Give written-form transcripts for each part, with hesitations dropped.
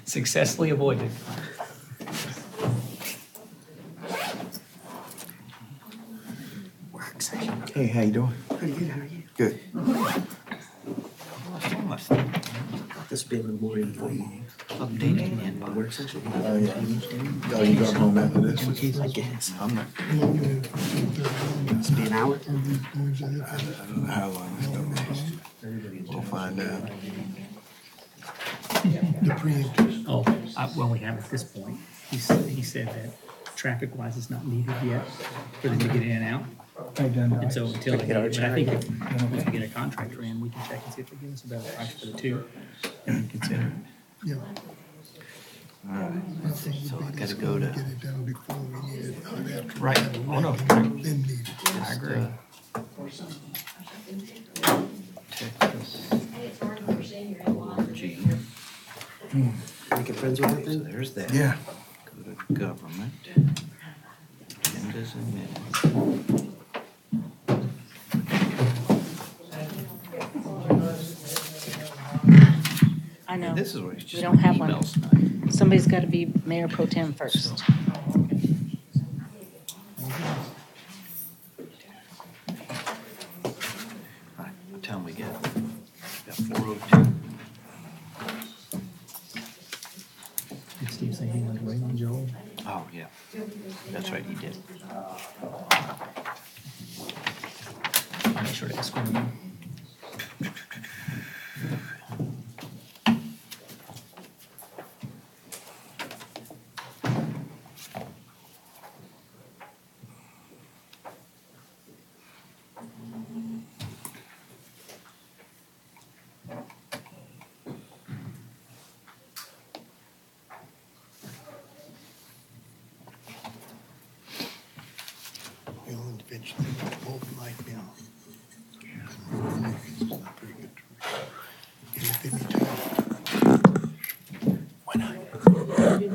Successfully avoided. Work session. Hey, how you doing? Pretty good, how are you? Good. This will be a little more informal. Updating and The work session? Oh, yeah. Oh, you going home after this? I guess. I'm not. It's be an hour? I don't know how long it's gonna be. We'll find out. Oh, well, we have at this point. He said that traffic-wise it's not needed yet for them to get in and out. And so until they get it, but I think if we get a contractor in, we can check and see if they give us a better price for the two and then consider it. Yeah. Alright, So I gotta go to. Get it done before we need it, not after. Right. Oh, no. Then need it. I agree. Texas. Gee. Making friends with that So thing? there's that. Yeah. Go to government. Agendas and minutes. I know. This is what he's just. We don't have one. emails tonight. Somebody's got to be mayor pro tem first. Alright, what time we got? Got 4:02. Did Steve say he wanted to wait on Joel? Oh, yeah. That's right, he did. I'll make sure to ask him. We'll eventually both might be on. It's not very good. Give me time. Why not? Okay.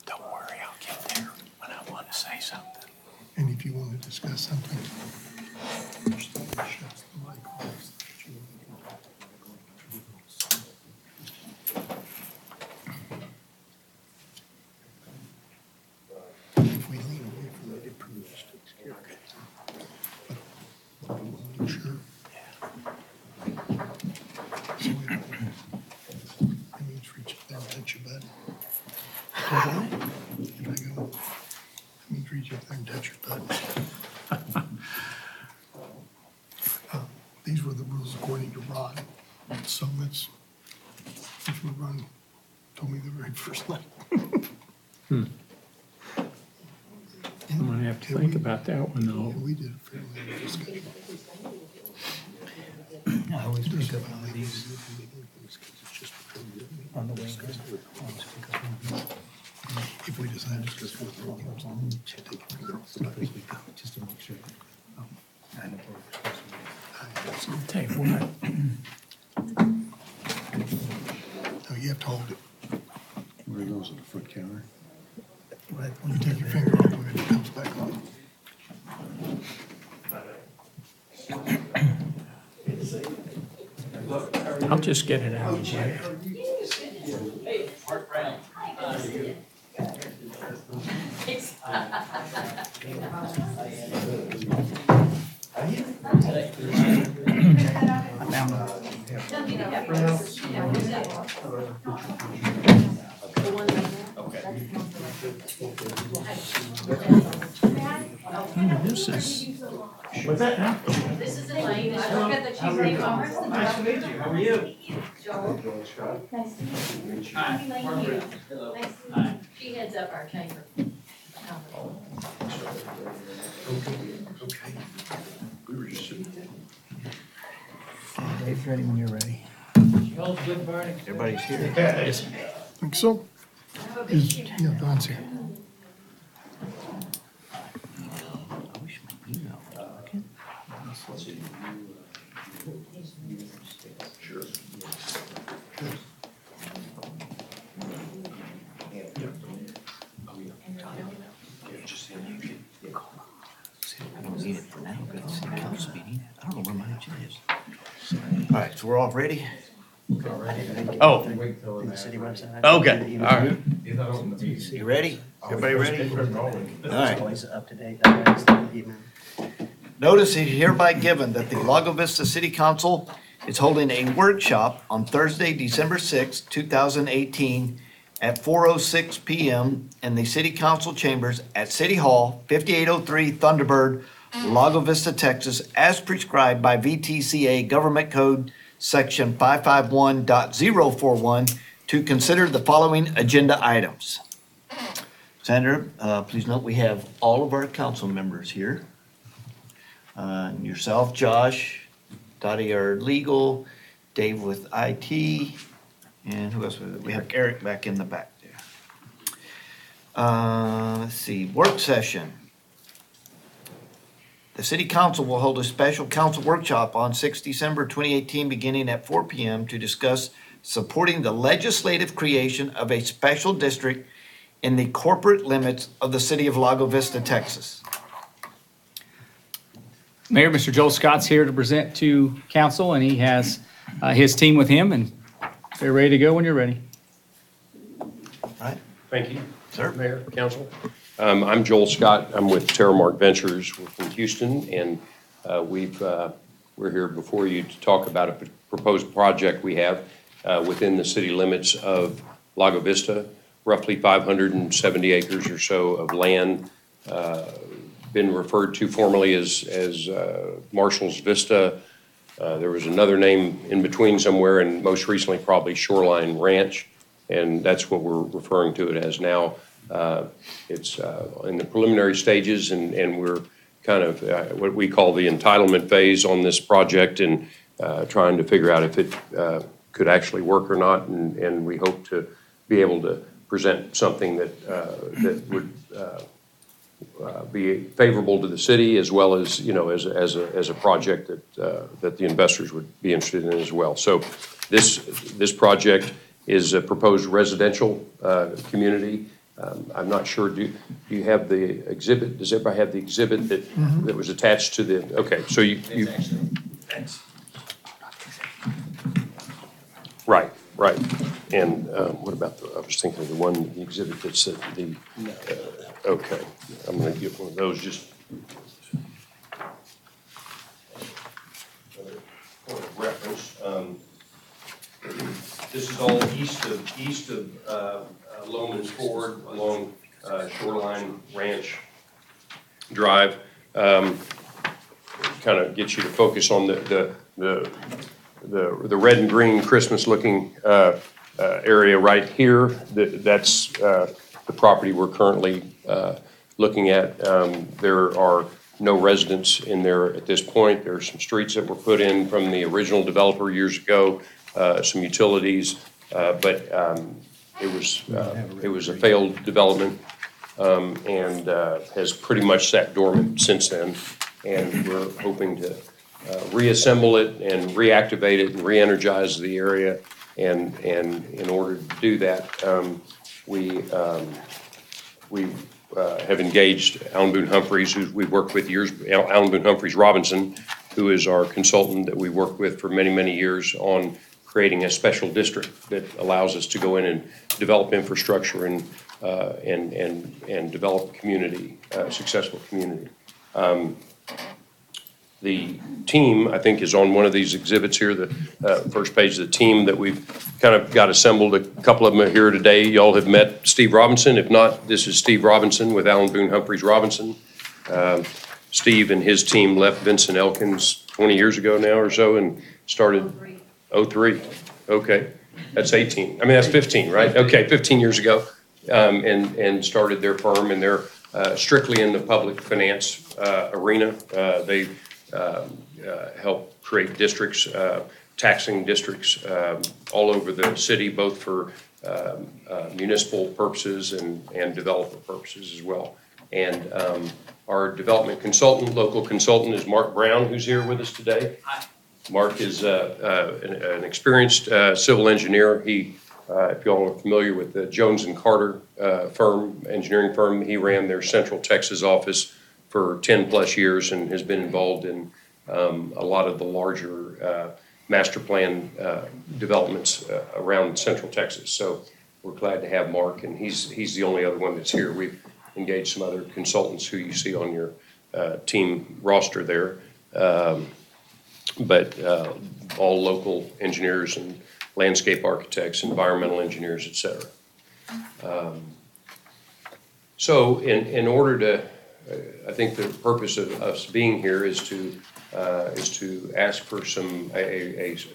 Don't worry, I'll get there when I want to say something. And if you want to discuss something, just shuts the mic off. If we lean away from it, it pretty much takes care of it. But I want to make sure. So that means reach up there and touch your butt. If I go, that means reach up there and touch your butt. These were the rules according to Ron. So that's what Ron told me the very first night. I'm gonna have to think about that one though. And we did a fair amount of discussion. I always It pick doesn't up bother on me these because it's just because we on the way. discussed it. If we decide to discuss it, we'll take it from there. Just to make sure. I know where we're supposed to be. I'll tell you what, No, you have to hold it. Where are those, at the foot counter? Right, when you take your finger off of it, it comes back on. I'll just get it out of the way. I found them. This is, This is Elaine, I work at the Chief State Office. Nice to meet you, how are you? Joel. Nice to meet you. I'm Elaine Hughes. Nice to meet you. She heads up our chamber. Dave's ready when you're ready. Everybody's here. Yes. Think so? Is, yeah, Don's here. I wish my email was working. need it for now, but it's city council meeting. I don't know where my agenda is. All right, so we're all ready? Oh. In the city website. Okay, all right. You ready? Everybody ready? All right. Always up to date. Email. Notice is hereby given that the Lago Vista City Council is holding a workshop on Thursday, December 6, 2018 at 4:06 PM in the City Council chambers at City Hall, 5803 Thunderbird, Lago Vista, Texas, as prescribed by VTCA Government Code Section 551.041 to consider the following agenda items. Sandra, please note we have all of our council members here. Yourself, Josh, Dottie are legal, Dave with IT, and who else? We have Eric back in the back there. Let's see, work session. The City Council will hold a special council workshop on 6 December 2018 beginning at 4 p.m. to discuss supporting the legislative creation of a special district in the corporate limits of the city of Lago Vista, Texas. Mayor, Mr. Joel Scott's here to present to council, and he has his team with him, and they're ready to go when you're ready. All right, Thank you, sir. Mayor, Council. I'm Joel Scott. I'm with Terramark Ventures. We're from Houston, and we're here before you to talk about a proposed project we have within the city limits of Lago Vista, roughly 570 acres or so of land, been referred to formerly as Marshall's Vista. There was another name in between somewhere, and most recently probably Shoreline Ranch, and that's what we're referring to it as now. It's in the preliminary stages, and we're kind of what we call the entitlement phase on this project, and trying to figure out if it could actually work or not, and we hope to be able to present something that would be favorable to the city, as well as, you know, as a project that the investors would be interested in as well. So this project is a proposed residential community. I'm not sure, do you have the exhibit? Does everybody have the exhibit that was attached to the, okay, so you right. And what about I was thinking of the exhibit that said okay, I'm gonna get one of those just. Point of reference. This is all east of Loman's Ford along Shoreline Ranch Drive. Kind of gets you to focus on the red and green Christmas looking area right here. That's the property we're currently looking at. There are no residents in there at this point. There are some streets that were put in from the original developer years ago, some utilities, but it was a failed development and has pretty much sat dormant since then. And we're hoping to reassemble it and reactivate it and re-energize the area. And in order to do that, we have engaged Alan Boone Humphreys, who we've worked with years, Alan Boone Humphreys Robinson, who is our consultant that we worked with for many, many years on creating a special district that allows us to go in and develop infrastructure and develop community, successful community. The team, I think, is on one of these exhibits here, the first page of the team that we've kind of got assembled. A couple of them are here today. Y'all have met Steve Robinson. If not, this is Steve Robinson with Alan Boone Humphreys Robinson. Steve and his team left Vincent Elkins 20 years ago now or so and started 03. Okay, that's 18. I mean, that's 15, right? Okay, 15 years ago, and started their firm, and they're strictly in the public finance arena. They help create districts, taxing districts all over the city, both for municipal purposes and developer purposes as well. And our development consultant, local consultant, is Mark Brown, who's here with us today. Hi. Mark is an experienced civil engineer. He, if y'all are familiar with the Jones and Carter engineering firm, he ran their Central Texas office for 10-plus years and has been involved in a lot of the larger master plan developments around Central Texas. So we're glad to have Mark, and he's the only other one that's here. We've engaged some other consultants who you see on your team roster there, but all local engineers and landscape architects, environmental engineers, et cetera. So in order to, I think the purpose of us being here is to ask for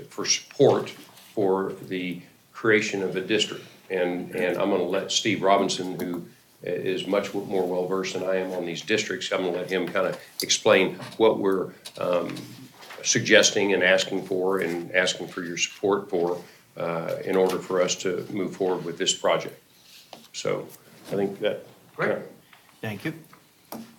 for support for the creation of a district. And I'm going to let Steve Robinson, who is much more well-versed than I am on these districts, I'm going to let him kind of explain what we're suggesting and asking for your support for in order for us to move forward with this project. So I think that. Great. Thank you.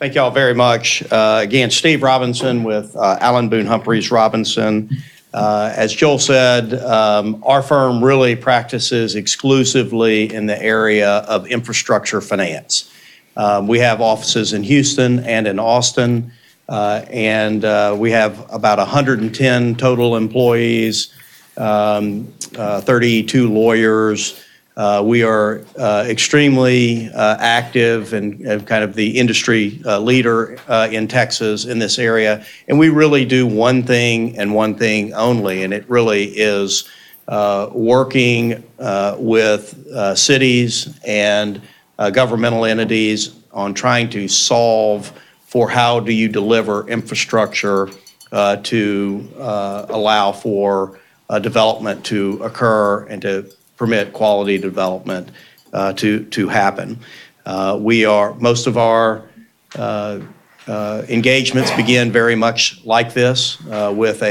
Thank you all very much. Again, Steve Robinson with Allen Boone Humphreys Robinson. As Joel said, our firm really practices exclusively in the area of infrastructure finance. We have offices in Houston and in Austin, and we have about 110 total employees, 32 lawyers. We are extremely active and kind of the industry leader in Texas in this area. And we really do one thing and one thing only, and it really is working with cities and governmental entities on trying to solve for how do you deliver infrastructure to allow for development to occur and to permit quality development to happen. Most of our engagements begin very much like this with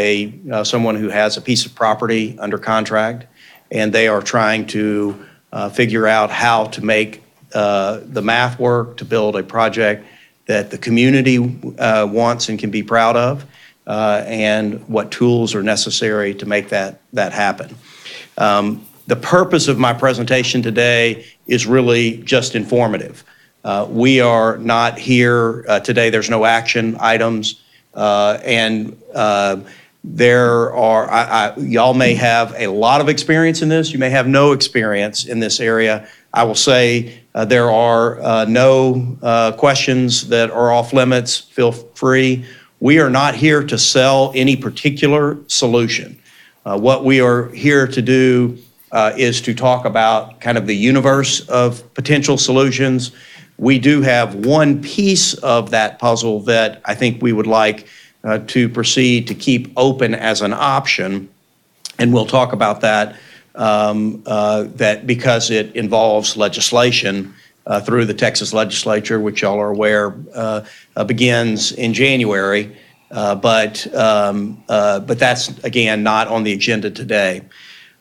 someone who has a piece of property under contract, and they are trying to figure out how to make the math work to build a project that the community wants and can be proud of, and what tools are necessary to make that happen. The purpose of my presentation today is really just informative. We are not here today, there's no action items, and y'all may have a lot of experience in this, you may have no experience in this area. I will say there are no questions that are off limits, feel free. We are not here to sell any particular solution. What we are here to do is to talk about kind of the universe of potential solutions. We do have one piece of that puzzle that I think we would like to proceed to keep open as an option, and we'll talk about that, that because it involves legislation through the Texas legislature, which y'all are aware begins in January, but that's, again, not on the agenda today.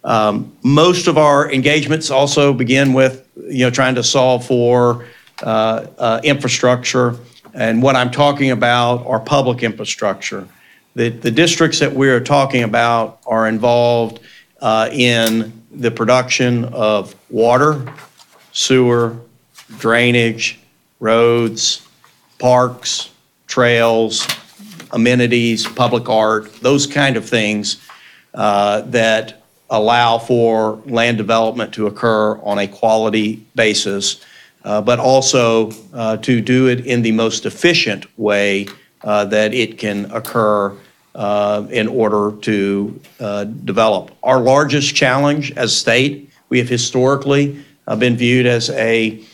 Most of our engagements also begin with, trying to solve for infrastructure, and what I'm talking about are public infrastructure. The districts that we're talking about are involved in the production of water, sewer, drainage, roads, parks, trails, amenities, public art, those kind of things that allow for land development to occur on a quality basis, but also to do it in the most efficient way that it can occur in order to develop. Our largest challenge as a state, we have historically been viewed as a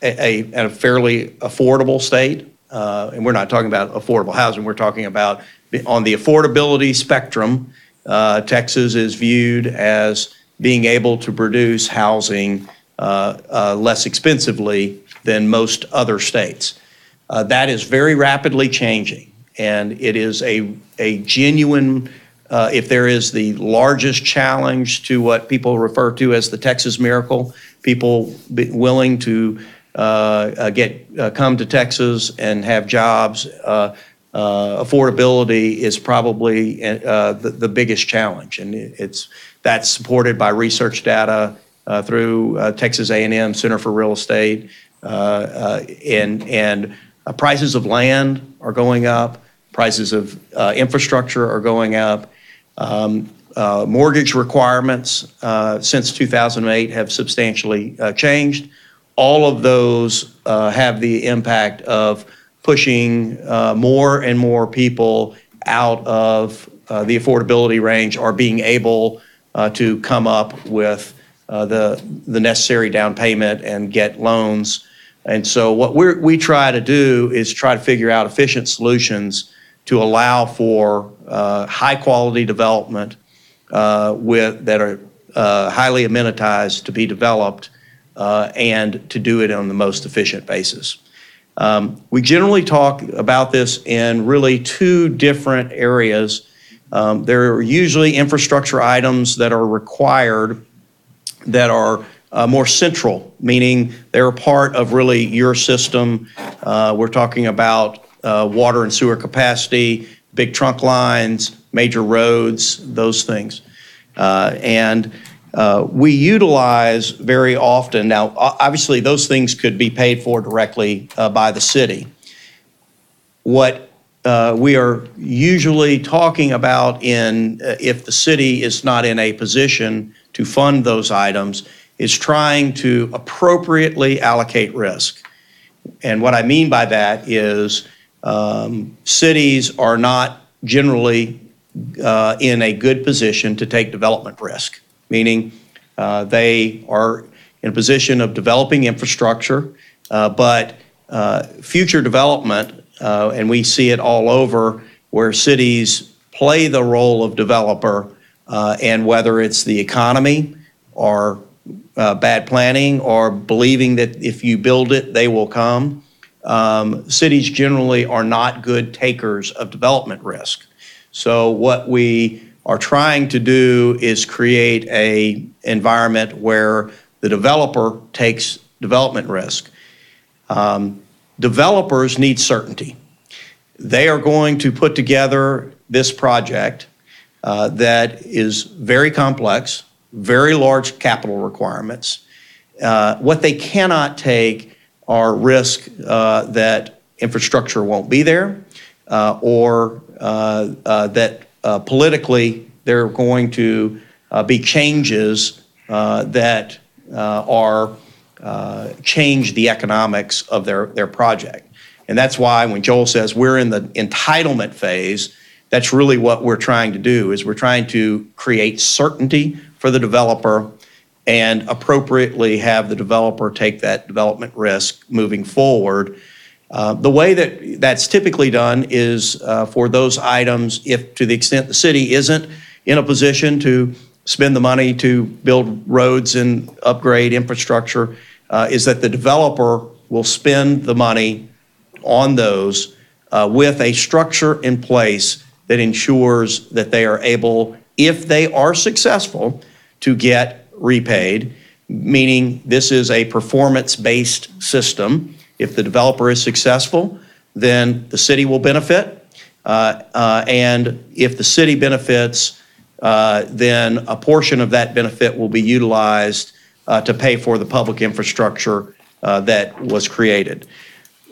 fairly affordable state, and we're not talking about affordable housing, we're talking about on the affordability spectrum. Texas is viewed as being able to produce housing less expensively than most other states. That is very rapidly changing, and it is a genuine, if there is the largest challenge to what people refer to as the Texas miracle, people willing to come to Texas and have jobs, affordability is probably the biggest challenge, and that's supported by research data through Texas A&M Center for Real Estate, and Prices of land are going up. Prices of infrastructure are going up. Mortgage requirements since 2008 have substantially changed. All of those have the impact of pushing more and more people out of the affordability range or being able to come up with the necessary down payment and get loans. And so what we try to do is try to figure out efficient solutions to allow for high quality development that are highly amenitized to be developed and to do it on the most efficient basis. We generally talk about this in really two different areas. There are usually infrastructure items that are required that are more central, meaning they're part of really your system. We're talking about water and sewer capacity, big trunk lines, major roads, those things. We utilize very often, now obviously those things could be paid for directly by the city. What we are usually talking about if the city is not in a position to fund those items is trying to appropriately allocate risk. And what I mean by that is cities are not generally in a good position to take development risk, meaning they are in a position of developing infrastructure, but future development, and we see it all over where cities play the role of developer, and whether it's the economy or bad planning or believing that if you build it, they will come, cities generally are not good takers of development risk. So what we are trying to do is create an environment where the developer takes development risk. Developers need certainty. They are going to put together this project that is very complex, very large capital requirements. What they cannot take are risk that infrastructure won't be there, or that politically there are going to be changes that change the economics of their project. And that's why when Joel says we're in the entitlement phase, that's really what we're trying to do, is we're trying to create certainty for the developer and appropriately have the developer take that development risk moving forward. The way that that's typically done is for those items, if to the extent the city isn't in a position to spend the money to build roads and upgrade infrastructure, is that the developer will spend the money on those with a structure in place that ensures that they are able, if they are successful, to get repaid, meaning this is a performance-based system. If the developer is successful, then the city will benefit. And if the city benefits, then a portion of that benefit will be utilized to pay for the public infrastructure that was created.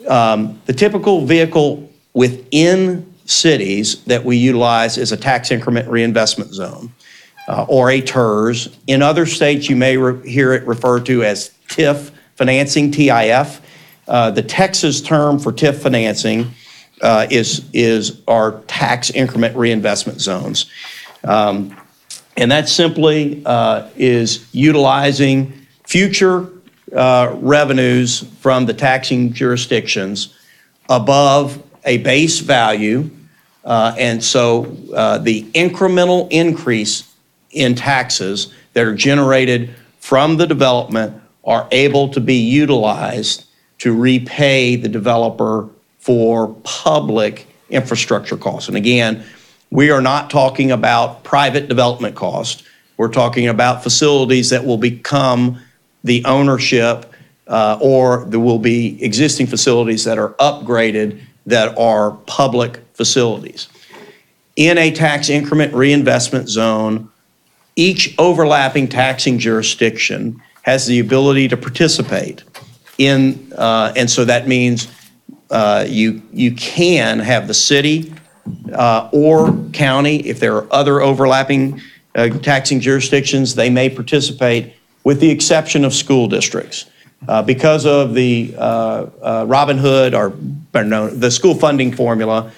The typical vehicle within cities that we utilize is a tax increment reinvestment zone, or a TIRZ. In other states, you may hear it referred to as TIF financing, TIF. The Texas term for TIF financing is our tax increment reinvestment zones. And that simply is utilizing future revenues from the taxing jurisdictions above a base value. And so the incremental increase in taxes that are generated from the development are able to be utilized to repay the developer for public infrastructure costs. And again, we are not talking about private development costs. We're talking about facilities that will become the ownership, or there will be existing facilities that are upgraded that are public facilities. In a tax increment reinvestment zone, each overlapping taxing jurisdiction has the ability to participate in, and so that means You can have the city or county, if there are other overlapping taxing jurisdictions, they may participate with the exception of school districts. Because of the Robin Hood, or better known, the school funding formula,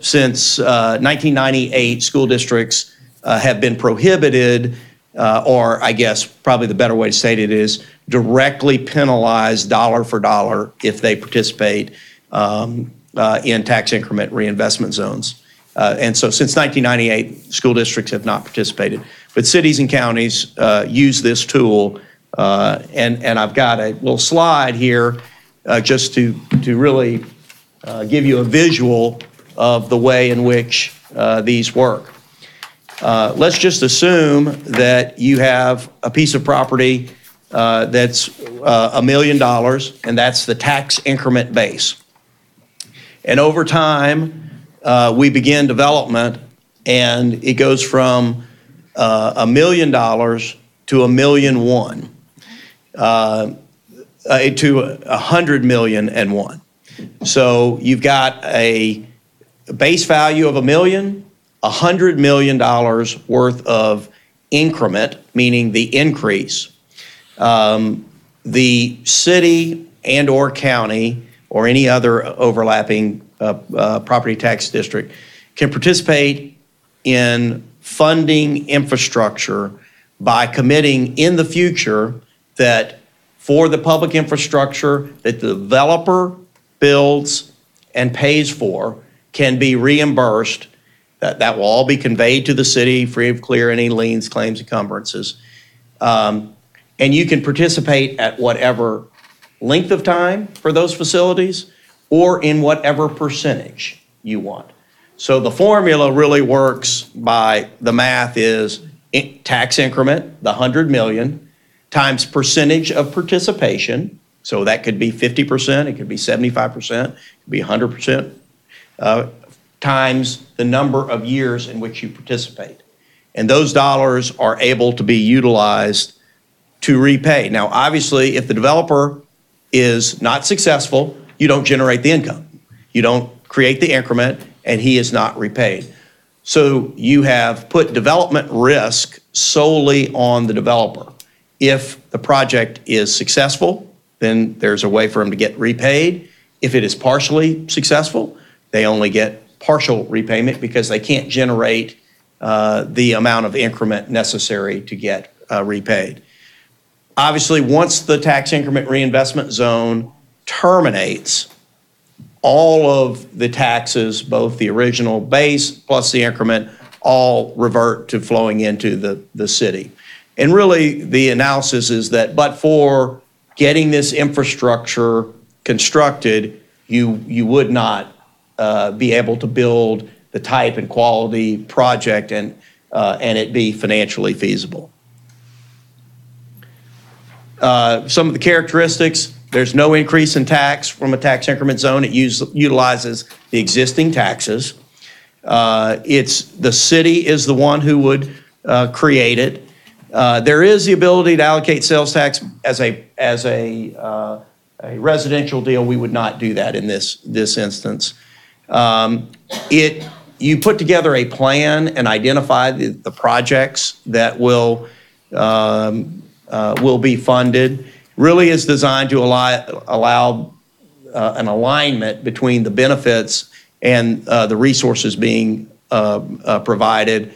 since 1998, school districts have been prohibited, or I guess probably the better way to state it is directly penalized dollar for dollar if they participate in tax increment reinvestment zones. And so since 1998, school districts have not participated. But cities and counties use this tool, and I've got a little slide here just to really give you a visual of the way in which these work. Let's just assume that you have a piece of property that's $1 million, and that's the tax increment base. And over time, we begin development, and it goes from $1 million to $1.1 million, to $100 million and one. So you've got a base value of $1 million, $100 million worth of increment, meaning the increase. The city and or county or any other overlapping property tax district can participate in funding infrastructure by committing in the future that for the public infrastructure that the developer builds and pays for can be reimbursed. That will all be conveyed to the city free of clear any liens, claims, encumbrances. And you can participate at whatever length of time for those facilities or in whatever percentage you want. So the formula really works by the math is tax increment, the 100 million, times percentage of participation. So that could be 50%, it could be 75%, it could be 100%, times the number of years in which you participate. And those dollars are able to be utilized to repay. Now, obviously, if the developer is not successful, you don't generate the income. You don't create the increment, and he is not repaid. So you have put development risk solely on the developer. If the project is successful, then there's a way for him to get repaid. If it is partially successful, they only get partial repayment because they can't generate the amount of increment necessary to get repaid. Obviously, once the tax increment reinvestment zone terminates, all of the taxes, both the original base plus the increment, all revert to flowing into the city. And really, the analysis is that but for getting this infrastructure constructed, you would not be able to build the type and quality project and it be financially feasible. Some of the characteristics: there's no increase in tax from a tax increment zone. It utilizes the existing taxes. The city is the one who would create it. There is the ability to allocate sales tax as a residential deal. We would not do that in this instance. You put together a plan and identify the projects that will be funded. Really is designed to allow an alignment between the benefits and the resources being provided.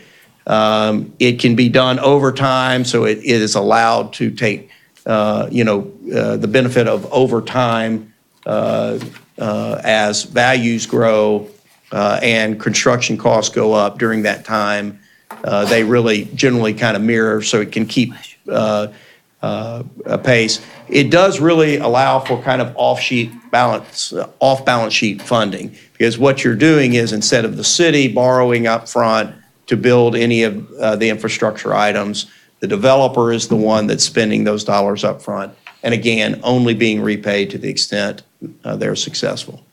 It can be done over time, so it is allowed to take the benefit of over time as values grow and construction costs go up during that time. They really generally kind of mirror, so it can keep a pace. It does really allow for kind of off-balance sheet funding, because what you're doing is instead of the city borrowing up front to build any of the infrastructure items, the developer is the one that's spending those dollars up front, and again, only being repaid to the extent they're successful.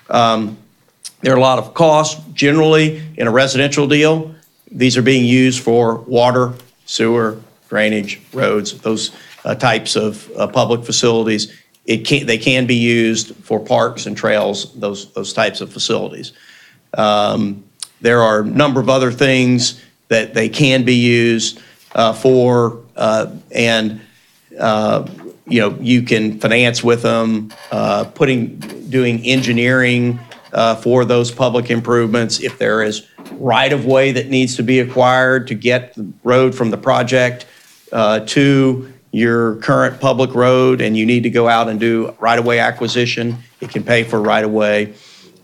There are a lot of costs generally in a residential deal. These are being used for water, sewer, drainage, roads, those types of public facilities. they can be used for parks and trails, those types of facilities. There are a number of other things that they can be used for, and you can finance with them, doing engineering for those public improvements. If there is right-of-way that needs to be acquired to get the road from the project to your current public road, and you need to go out and do right-of-way acquisition, it can pay for right-of-way.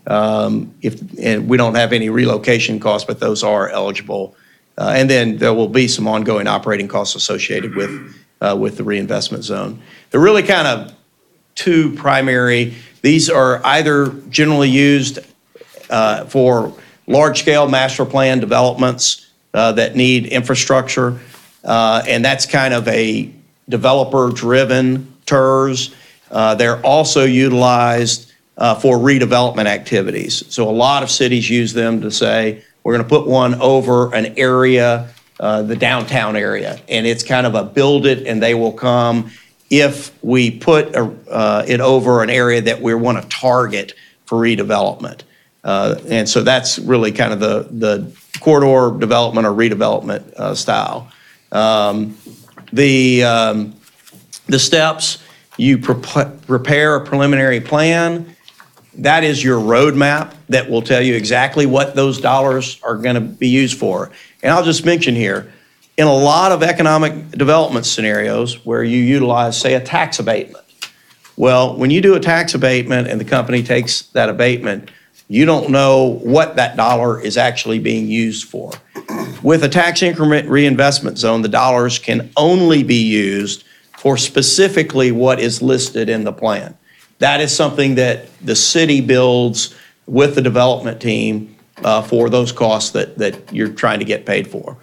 And we don't have any relocation costs, but those are eligible. And then there will be some ongoing operating costs associated with the reinvestment zone. They're really kind of two primary. These are either generally used for large-scale master plan developments that need infrastructure, and that's kind of a developer-driven TERS. They're also utilized for redevelopment activities. So a lot of cities use them to say, we're going to put one over an area, the downtown area, and it's kind of a build it and they will come if we put it over an area that we want to target for redevelopment. And so that's really kind of the corridor development or redevelopment style. The steps, you prepare a preliminary plan. That is your roadmap that will tell you exactly what those dollars are going to be used for. And I'll just mention here, in a lot of economic development scenarios where you utilize, say, a tax abatement. Well, when you do a tax abatement and the company takes that abatement, you don't know what that dollar is actually being used for. With a tax increment reinvestment zone, the dollars can only be used for specifically what is listed in the plan. That is something that the city builds with the development team for those costs that you're trying to get paid for.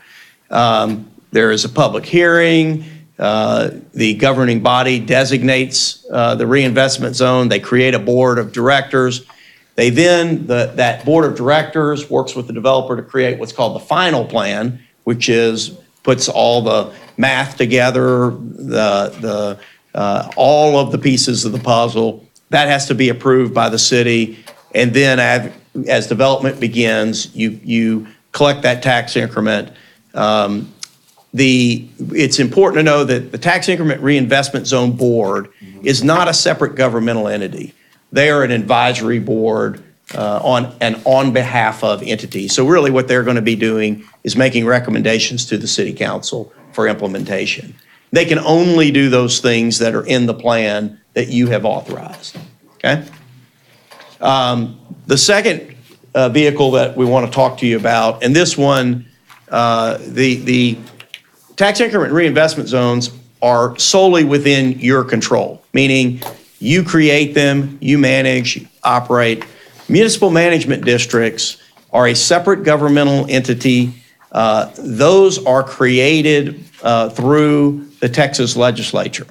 There is a public hearing. The governing body designates the reinvestment zone. They create a board of directors. They then, that board of directors works with the developer to create what's called the final plan, which puts all the math together, all of the pieces of the puzzle. That has to be approved by the city. And then as development begins, you collect that tax increment. It's important to know that the Tax Increment Reinvestment Zone Board is not a separate governmental entity. They are an advisory board on behalf of entities. So really what they're going to be doing is making recommendations to the city council for implementation. They can only do those things that are in the plan that you have authorized, okay? The second vehicle that we want to talk to you about, and this one, the tax increment reinvestment zones are solely within your control, meaning you create them, you manage, you operate. Municipal management districts are a separate governmental entity. Those are created through the Texas legislature.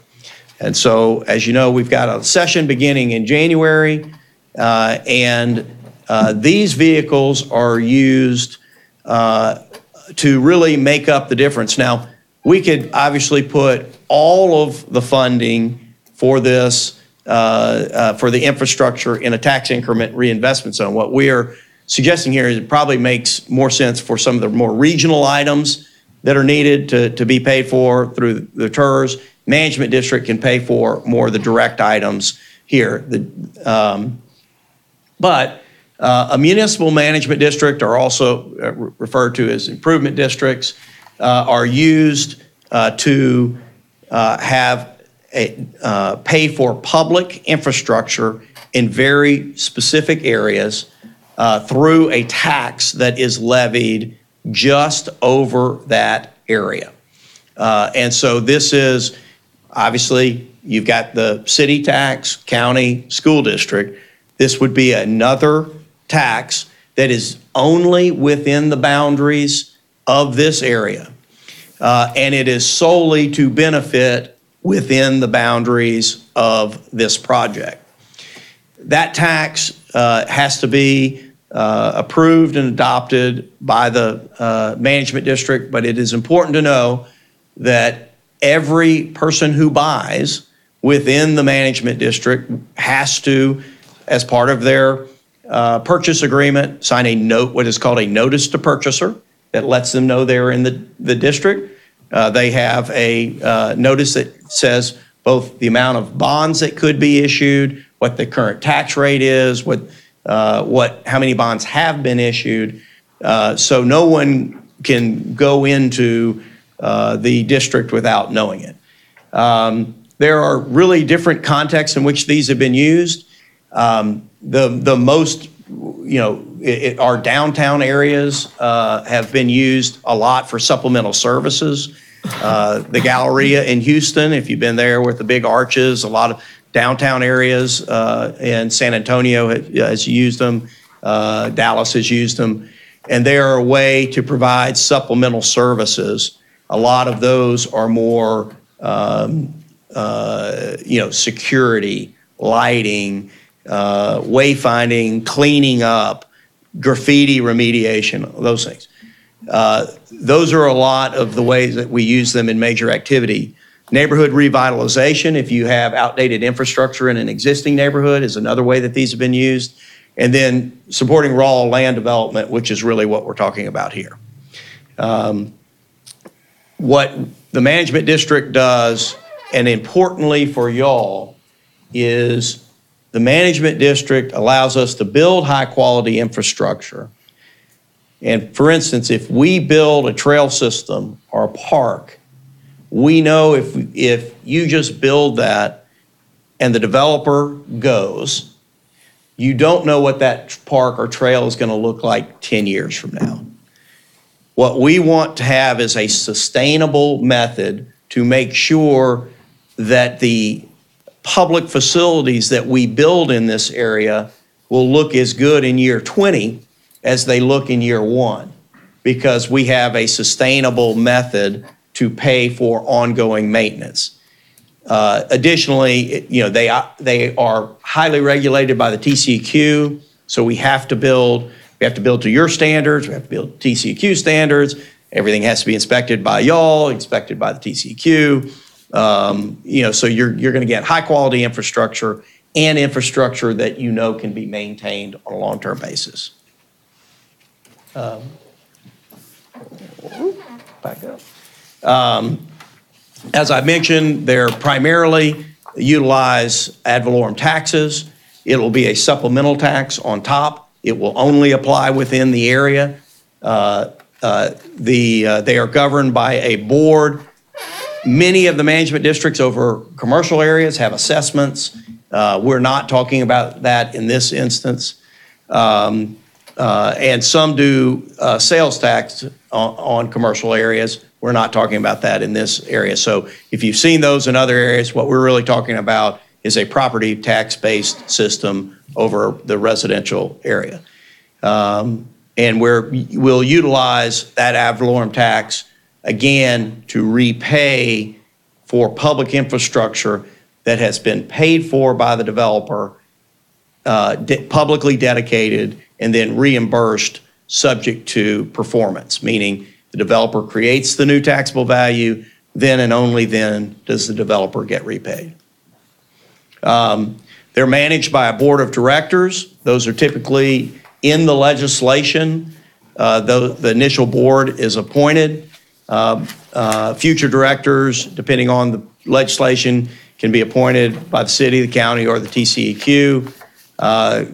And so, as you know, we've got a session beginning in January, and these vehicles are used to really make up the difference. Now, we could obviously put all of the funding for this, for the infrastructure in a tax increment reinvestment zone. What we are suggesting here is it probably makes more sense for some of the more regional items that are needed to be paid for through the TERS. Management district can pay for more of the direct items here. But a municipal management district, or also referred to as improvement districts, are used to pay for public infrastructure in very specific areas through a tax that is levied just over that area. And so this is, obviously, you've got the city tax, county, school district. This would be another tax that is only within the boundaries of this area. And it is solely to benefit within the boundaries of this project. That tax has to be approved and adopted by the management district, but it is important to know that every person who buys within the management district has to, as part of their purchase agreement, sign a note, what is called a notice to purchaser, that lets them know they're in the district. They have a notice that says both the amount of bonds that could be issued, what the current tax rate is, how many bonds have been issued. So no one can go into the district without knowing it. There are really different contexts in which these have been used. The most, our downtown areas have been used a lot for supplemental services. The Galleria in Houston, if you've been there with the big arches, a lot of downtown areas, and San Antonio has used them. Dallas has used them. And they are a way to provide supplemental services. A lot of those are more, security, lighting, wayfinding, cleaning up, graffiti remediation, those things. Those are a lot of the ways that we use them in major activity. Neighborhood revitalization, if you have outdated infrastructure in an existing neighborhood, is another way that these have been used. And then supporting raw land development, which is really what we're talking about here. What the management district does, and importantly for y'all, is the management district allows us to build high-quality infrastructure. And for instance, if we build a trail system or a park, we know if you just build that and the developer goes, you don't know what that park or trail is going to look like 10 years from now. What we want to have is a sustainable method to make sure that the public facilities that we build in this area will look as good in year 20 as they look in year 1, because we have a sustainable method to pay for ongoing maintenance. Additionally, they are highly regulated by the TCEQ, so we have to build to your standards, we have to build TCEQ standards, everything has to be inspected by y'all, inspected by the TCEQ. So you're gonna get high quality infrastructure and infrastructure that can be maintained on a long-term basis. Back up. As I mentioned, they're primarily utilize ad valorem taxes. It will be a supplemental tax on top. It will only apply within the area. They are governed by a board. Many of the management districts over commercial areas have assessments. We're not talking about that in this instance. And some do sales tax on commercial areas. We're not talking about that in this area. So if you've seen those in other areas, what we're really talking about is a property tax-based system over the residential area. And we'll utilize that ad valorem tax, again, to repay for public infrastructure that has been paid for by the developer, publicly dedicated, and then reimbursed subject to performance, meaning the developer creates the new taxable value, then and only then does the developer get repaid. They're managed by a board of directors. Those are typically in the legislation. The initial board is appointed. Future directors, depending on the legislation, can be appointed by the city, the county, or the TCEQ.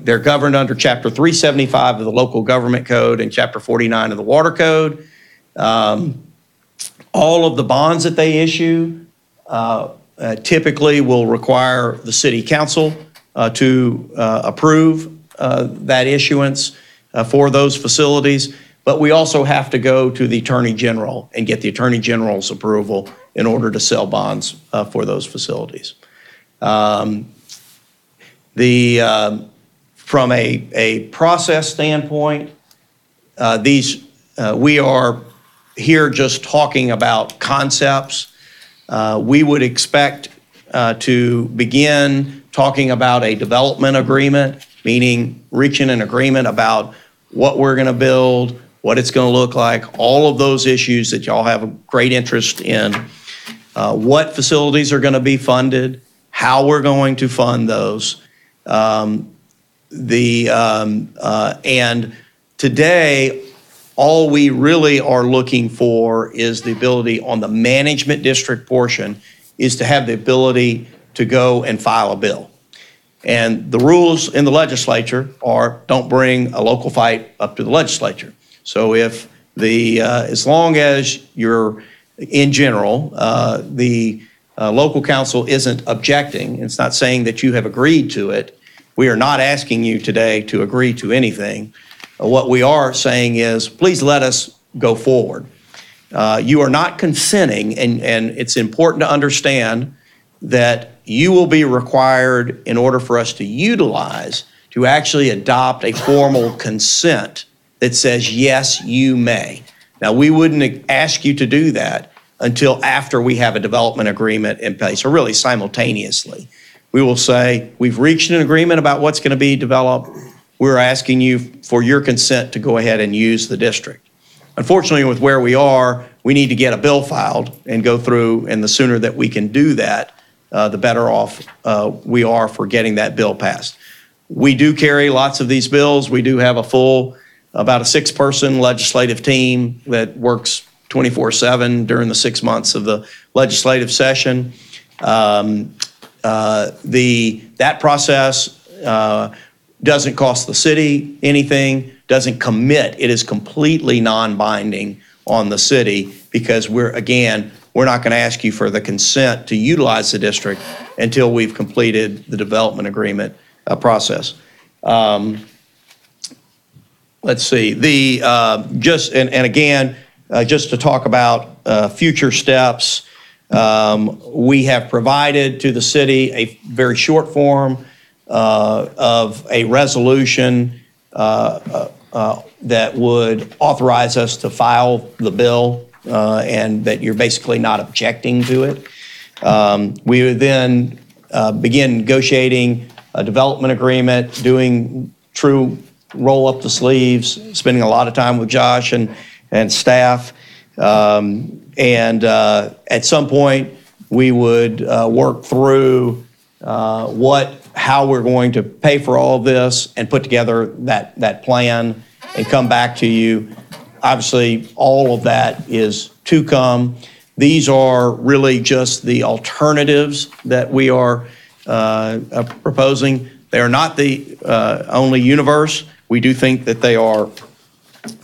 They're governed under Chapter 375 of the Local Government Code and Chapter 49 of the Water Code. All of the bonds that they issue typically will require the city council to approve that issuance for those facilities. But we also have to go to the Attorney General and get the Attorney General's approval in order to sell bonds for those facilities. From a process standpoint, we are here just talking about concepts. We would expect to begin talking about a development agreement, meaning reaching an agreement about what we're going to build, what it's going to look like, all of those issues that y'all have a great interest in, what facilities are going to be funded, how we're going to fund those. And today, all we really are looking for is the ability on the management district portion is to have the ability to go and file a bill. And the rules in the legislature are don't bring a local fight up to the legislature. So if as long as you're in general, the local council isn't objecting, it's not saying that you have agreed to it. We are not asking you today to agree to anything. What we are saying is, please let us go forward. You are not consenting, and it's important to understand that you will be required, in order for us to utilize, to actually adopt a formal consent that says, yes, you may. Now, we wouldn't ask you to do that until after we have a development agreement in place, or really simultaneously. We will say, we've reached an agreement about what's going to be developed. We're asking you for your consent to go ahead and use the district. Unfortunately, with where we are, we need to get a bill filed and go through, and the sooner that we can do that, the better off we are for getting that bill passed. We do carry lots of these bills. We do have about a 6-person legislative team that works 24/7 during the 6 months of the legislative session. That process doesn't cost the city anything, doesn't commit. It is completely non-binding on the city because we're not going to ask you for the consent to utilize the district until we've completed the development agreement process. Let's see. Just to talk about future steps, we have provided to the city a very short form of a resolution that would authorize us to file the bill and that you're basically not objecting to it. We would then begin negotiating a development agreement, doing true roll up the sleeves, spending a lot of time with Josh and staff. And at some point, we would work through how we're going to pay for all of this and put together that plan and come back to you. Obviously, all of that is to come. These are really just the alternatives that we are proposing. They are not the only universe. We do think that they are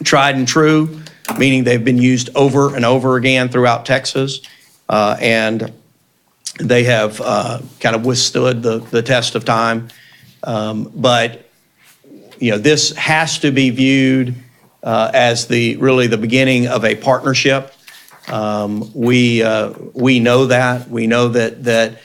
tried and true, meaning they've been used over and over again throughout Texas, and they have kind of withstood the test of time. But this has to be viewed as really the beginning of a partnership. We know that. We know that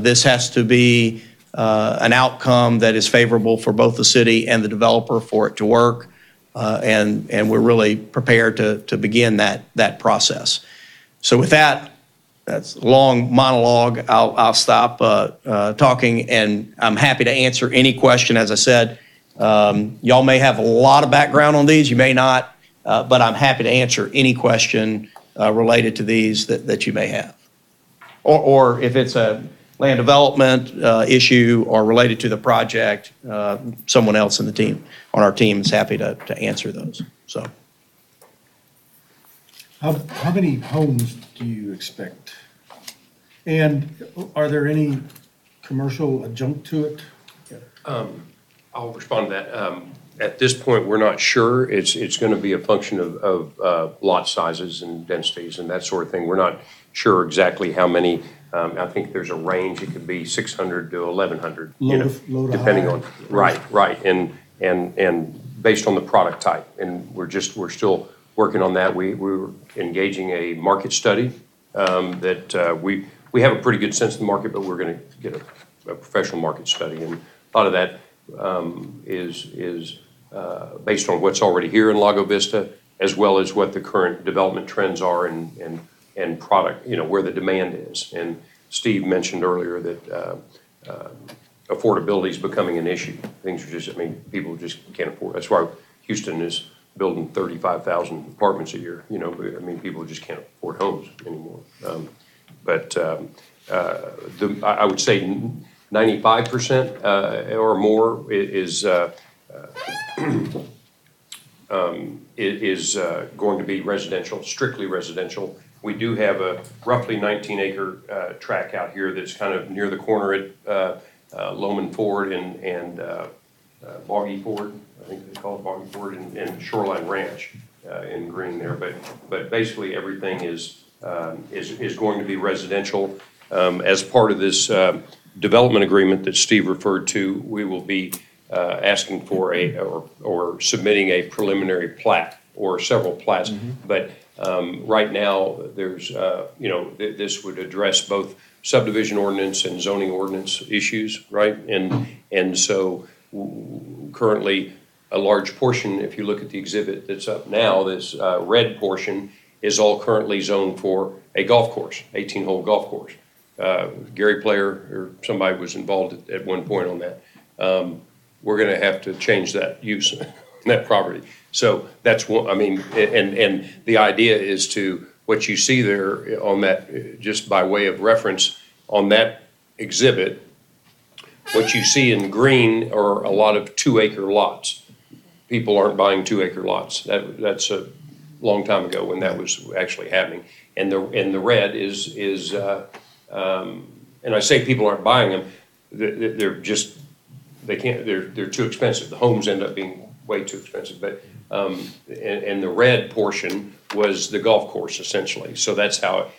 this has to be an outcome that is favorable for both the city and the developer for it to work. And we're really prepared to begin that process. So with that's a long monologue. I'll stop talking, and I'm happy to answer any question. As I said, y'all may have a lot of background on these, you may not, but I'm happy to answer any question related to these that you may have. Or if it's a land development issue or related to the project, someone else in the team, on our team, is happy to answer those. So, how many homes do you expect? And are there any commercial adjunct to it? I'll respond to that. At this point, we're not sure. It's going to be a function of lot sizes and densities and that sort of thing. We're not sure exactly how many. I think there's a range. It could be 600 to 1,100, Low to depending high. on right, and based on the product type. And we're still working on that. We're engaging a market study that we have a pretty good sense of the market, but we're going to get a professional market study, and a lot of that is based on what's already here in Lago Vista, as well as what the current development trends are and product, where the demand is. And Steve mentioned earlier that affordability is becoming an issue. Things are people just can't afford. That's why Houston is building 35,000 apartments a year. People just can't afford homes anymore. But I would say 95% or more is going to be residential, strictly residential. We do have a roughly 19-acre tract out here that's kind of near the corner at Loman Ford and Boggy Ford. I think they call it Boggy Ford and Shoreline Ranch in green there. But basically everything is going to be residential. As part of this development agreement that Steve referred to, we will be asking for or submitting a preliminary plat or several plats. But right now, there's, this would address both subdivision ordinance and zoning ordinance issues, right? And so currently, a large portion, if you look at the exhibit that's up now, this red portion is all currently zoned for a golf course, 18-hole golf course. Gary Player or somebody was involved at one point on that. We're going to have to change that use, that property. So that's one, I mean, and the idea is to, what you see there on that, just by way of reference, on that exhibit, what you see in green are a lot of 2-acre lots. People aren't buying 2-acre lots. That's a long time ago when that was actually happening. And the red is and I say people aren't buying them, they're just, they can't, they're too expensive. The homes end up being way too expensive. But and the red portion was the golf course essentially. So that's how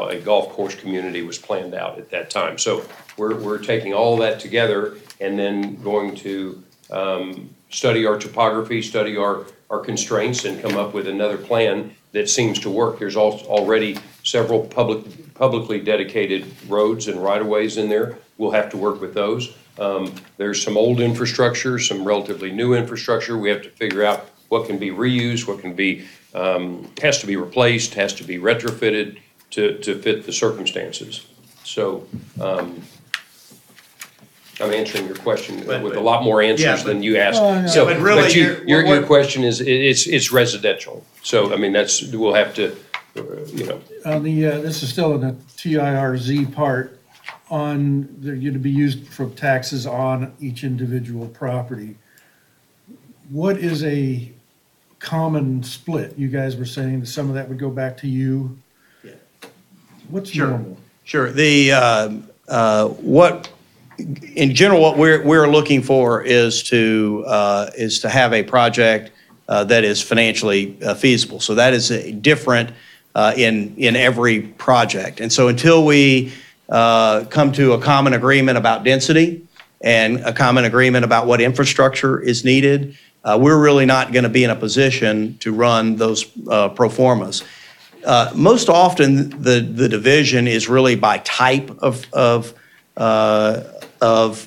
a golf course community was planned out at that time. So we're taking all that together and then going to study our topography, study our constraints, and come up with another plan that seems to work. There's already several publicly dedicated roads and right-of-ways in there. We'll have to work with those. There's some old infrastructure, some relatively new infrastructure. We have to figure out what can be reused, what can be, has to be replaced, has to be retrofitted to fit the circumstances. So I'm answering your question with a lot more answers than you asked. So, but really, your question is, it's residential. So, I mean, we'll have to, On the, this is still in the TIRZ part, you're to be used for taxes on each individual property. What is a common split? You guys were saying that some of that would go back to you. Yeah. What's normal? Sure. In general, what we're looking for is to have a project that is financially feasible. So that is different in every project. And so until we come to a common agreement about density and a common agreement about what infrastructure is needed, we're really not going to be in a position to run those pro formas. Most often, the division is really by type of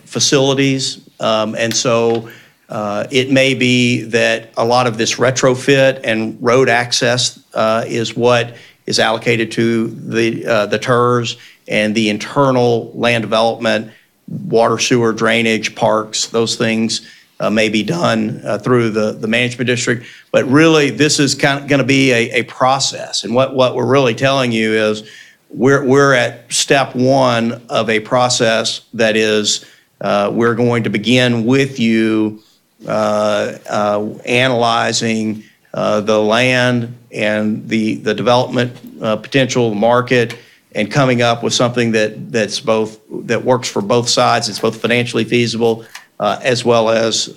facilities, and so it may be that a lot of this retrofit and road access is what is allocated to the TIRZ, and the internal land development, water, sewer, drainage, parks, those things may be done through the management district. But really, this is kind of going to be a process. And what we're really telling you is we're at step one of a process that is we're going to begin with you analyzing the land and the development potential market, and coming up with something that works for both sides. It's both financially feasible as well as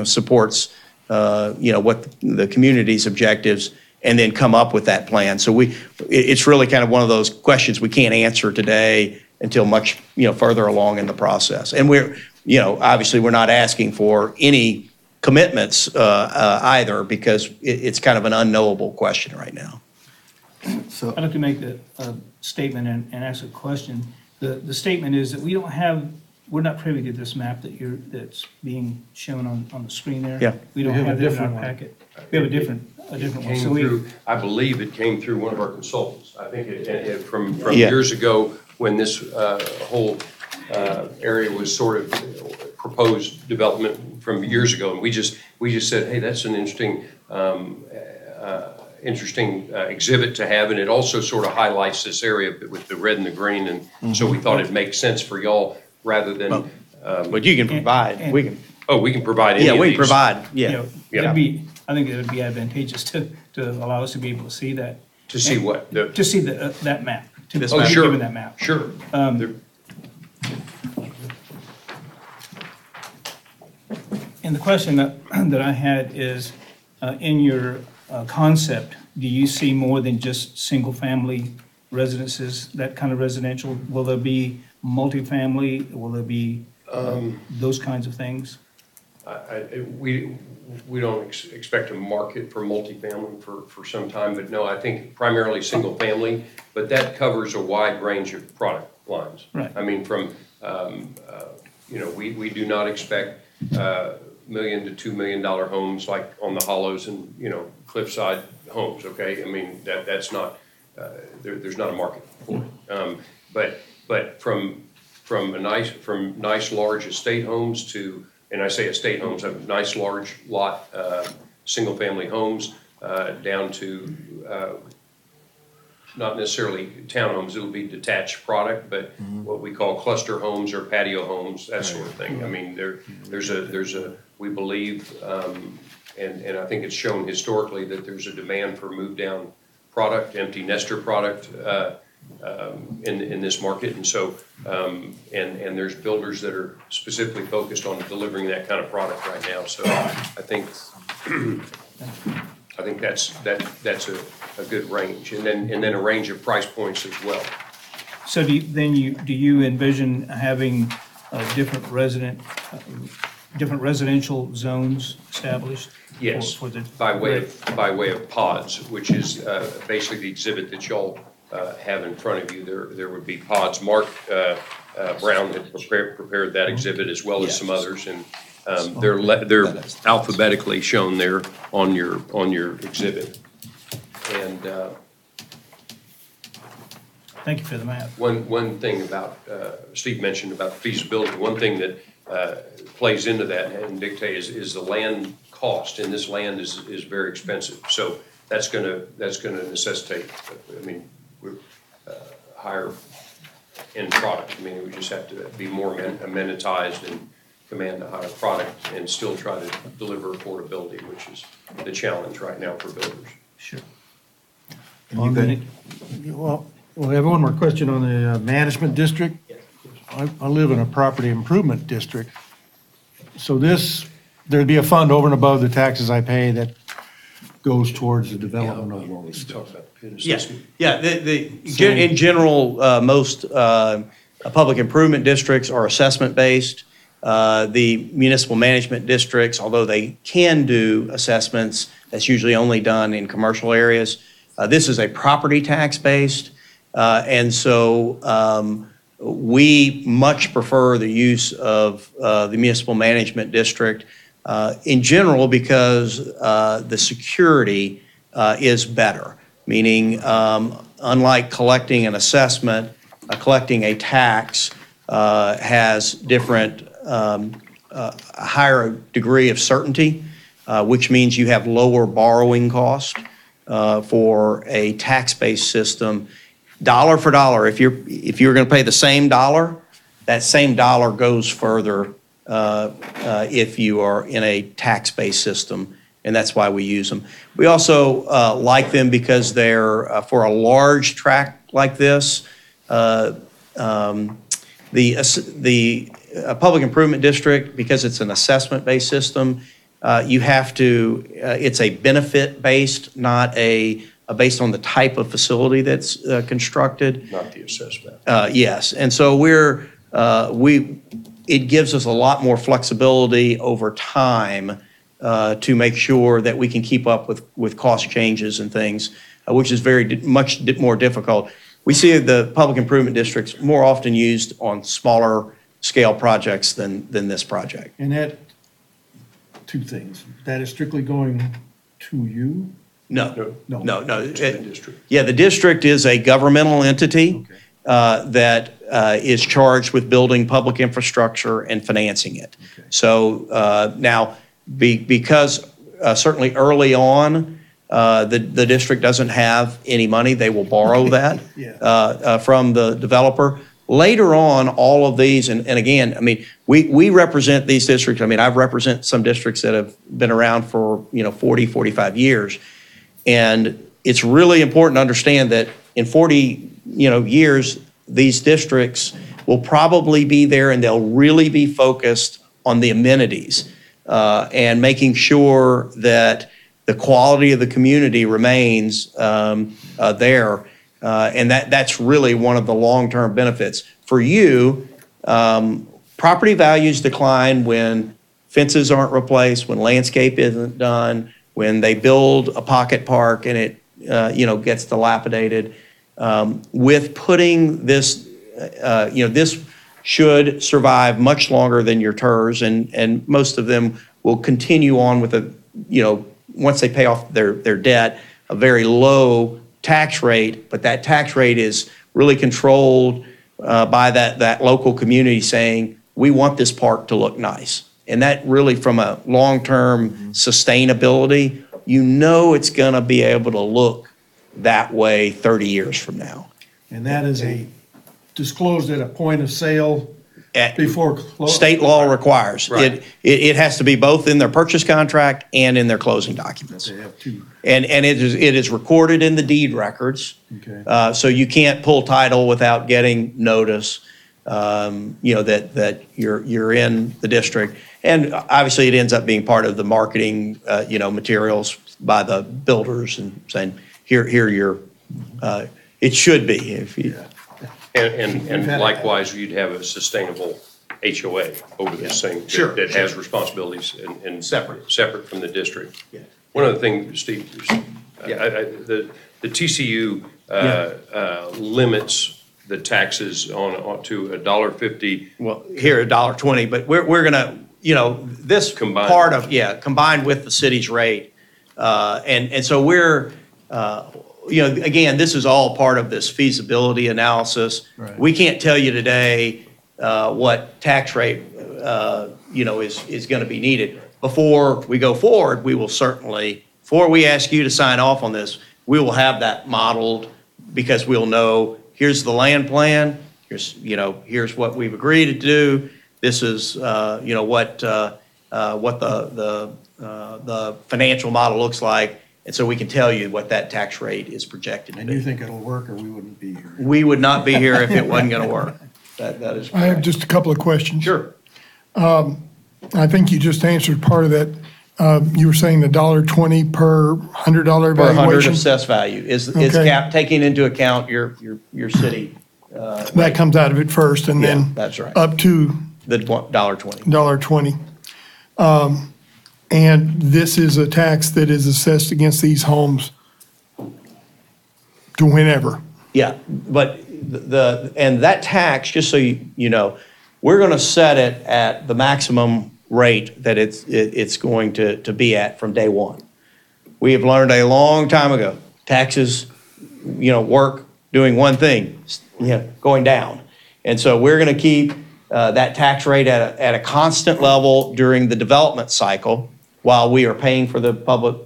supports what the community's objectives, and then come up with that plan. So it's really kind of one of those questions we can't answer today until much further along in the process. And we're obviously we're not asking for any commitments either, because it's kind of an unknowable question right now. I'd like to make a statement and ask a question. The statement is that we're not privy to this map that's being shown on the screen there. Yeah. We don't have that in our packet. We have a different one. So I believe it came through one of our consultants. I think it from Yeah. years ago when this whole area was sort of proposed development from years ago, and we just said, hey, that's an interesting interesting exhibit to have, and it also sort of highlights this area with the red and the green, and so we thought it'd make sense for y'all rather than. But you can provide, we can, Oh, we can provide any yeah, of we these. can provide, You yeah. know, I think it would be advantageous to allow us to be able to see that. To see what? To see that map. To This be map. Sure. given that map. Sure. And the question that I had is, in your concept, do you see more than just single-family residences, that kind of residential? Will there be multifamily? Will there be those kinds of things? We don't expect a market for multifamily for some time, but no, I think primarily single family, but that covers a wide range of product lines. Right. I mean, from, we do not expect $1 million to $2 million homes like on the hollows and, cliffside homes, okay? I mean, that's not, there's not a market for it. But from nice large estate homes to, and I say estate homes, nice large lot, single-family homes, down to not necessarily townhomes, it'll be detached product, but what we call cluster homes or patio homes, that sort of thing. I mean, there's a we believe, and I think it's shown historically that there's a demand for move-down product, empty nester product, in this market, and so and there's builders that are specifically focused on delivering that kind of product right now. So I think that's a good range, and then a range of price points as well. So do you envision having different residential zones established? Yes, for the by way of pods, which is basically the exhibit that y'all have in front of you. There would be pods. Mark Brown had prepared that exhibit as well as some others, and they're alphabetically shown there on your exhibit. And thank you for the map. one thing about Steve mentioned about feasibility. One thing that plays into that and dictates is the land cost, and this land is very expensive. So that's gonna necessitate, I mean, we're higher end product. I mean, we just have to be more amenitized and command a higher product and still try to deliver affordability, which is the challenge right now for builders. Sure. Well, I have one more question on the management district. I live in a property improvement district. So there'd be a fund over and above the taxes I pay that goes towards the development of all this stuff. Yeah, in general, most public improvement districts are assessment-based. The municipal management districts, although they can do assessments, that's usually only done in commercial areas. This is a property tax-based, and so we much prefer the use of the municipal management district in general because the security is better. Meaning, unlike collecting an assessment, collecting a tax has different, a higher degree of certainty, which means you have lower borrowing cost for a tax-based system. Dollar for dollar, if you're going to pay the same dollar, that same dollar goes further if you are in a tax-based system, and that's why we use them. We also like them because they're, for a large tract like this, the public improvement district, because it's an assessment-based system, you have to, it's a benefit-based, not based on the type of facility that's constructed. Not the assessment. Yes, and so it gives us a lot more flexibility over time to make sure that we can keep up with cost changes and things, which is much more difficult. We see the public improvement districts more often used on smaller scale projects than this project. And that, two things, that is strictly going to you? No. To the district. Yeah, the district is a governmental entity that is charged with building public infrastructure and financing it. Okay. So now, because certainly early on, the district doesn't have any money. They will borrow that Yeah. from the developer. Later on, all of these, and again, I mean, we represent these districts. I mean, I represent some districts that have been around for, 40, 45 years. And it's really important to understand that in 40, years, these districts will probably be there and they'll really be focused on the amenities and making sure that the quality of the community remains there. And that's really one of the long-term benefits. For you, property values decline when fences aren't replaced, when landscape isn't done, when they build a pocket park and it gets dilapidated. With putting this, this should survive much longer than your TERS, and most of them will continue on with once they pay off their debt, a very low tax rate, but that tax rate is really controlled by that local community saying, we want this park to look nice. And that really, from a long-term sustainability, it's going to be able to look that way 30 years from now. And that is disclosed at a point of sale before close. State law requires. Right. It has to be both in their purchase contract and in their closing documents. They have two. And it is recorded in the deed records. Okay. So you can't pull title without getting notice, that you're in the district. And obviously it ends up being part of the marketing, materials by the builders and saying, here you're, it should be if you. Yeah. And likewise, you'd have a sustainable HOA over this thing. Sure. That has responsibilities and separate from the district. Yeah. One other thing, Steve, the TCU limits the taxes on to $1.50. Well, here, $1.20, but we're gonna, this Combined. part of, combined with the city's rate. And so we're, again, this is all part of this feasibility analysis. Right. We can't tell you today what tax rate, is gonna be needed. Before we go forward, we will certainly, before we ask you to sign off on this, we will have that modeled because we'll know, here's the land plan, here's what we've agreed to do. This is, what the financial model looks like. And so we can tell you what that tax rate is projected to And be. you think it'll work or we wouldn't be here? We would not be here if it wasn't gonna work. That is I have correct. just a couple of questions. Sure. I think you just answered part of that. You were saying $1.20 per $100 Per 100 valuation. assessed value is Okay. cap, taking into account your city. That comes out of it first and Yeah, then that's right. up to The $1.20. $1.20. And this is a tax that is assessed against these homes to whenever. Yeah, but and that tax, just so you know, we're gonna set it at the maximum rate that it's going to be at from day one. We have learned a long time ago, taxes, work doing one thing, going down. And so we're gonna keep that tax rate at a constant level during the development cycle while we are paying for the public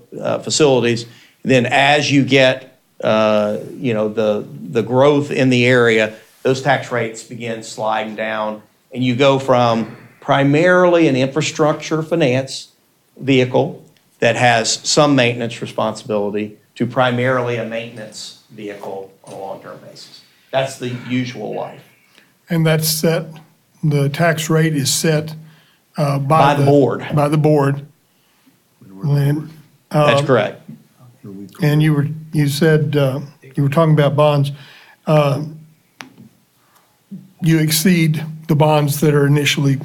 facilities. Then as you get, the growth in the area, those tax rates begin sliding down, and you go from primarily an infrastructure finance vehicle that has some maintenance responsibility to primarily a maintenance vehicle on a long-term basis. That's the usual life. And that's set, the tax rate is set By the board. By the board. And, That's correct. and you said, you were talking about bonds. You exceed the bonds that are initially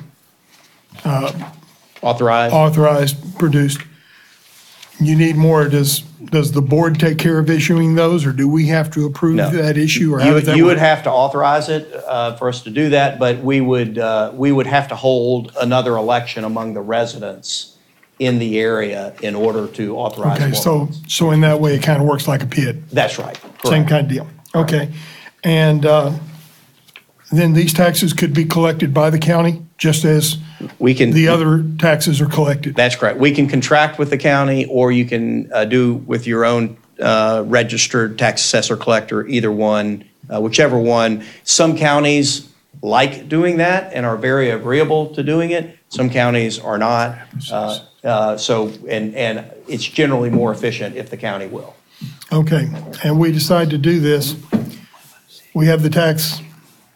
Authorized. authorized, produced. You need more. Does the board take care of issuing those, or do we have to approve No. that issue, or how does that You would work? have to authorize it for us to do that, but we would have to hold another election among the residents in the area in order to authorize Okay, more. so in that way, it kind of works like a PID. That's right. Same Correct. kind of deal. Okay. And then these taxes could be collected by the county, just as We can. the other taxes are collected. That's correct. We can contract with the county, or you can do with your own registered tax assessor collector, either one, whichever one. Some counties like doing that and are very agreeable to doing it. Some counties are not. And it's generally more efficient if the county will. Okay, and we decide to do this. We have the tax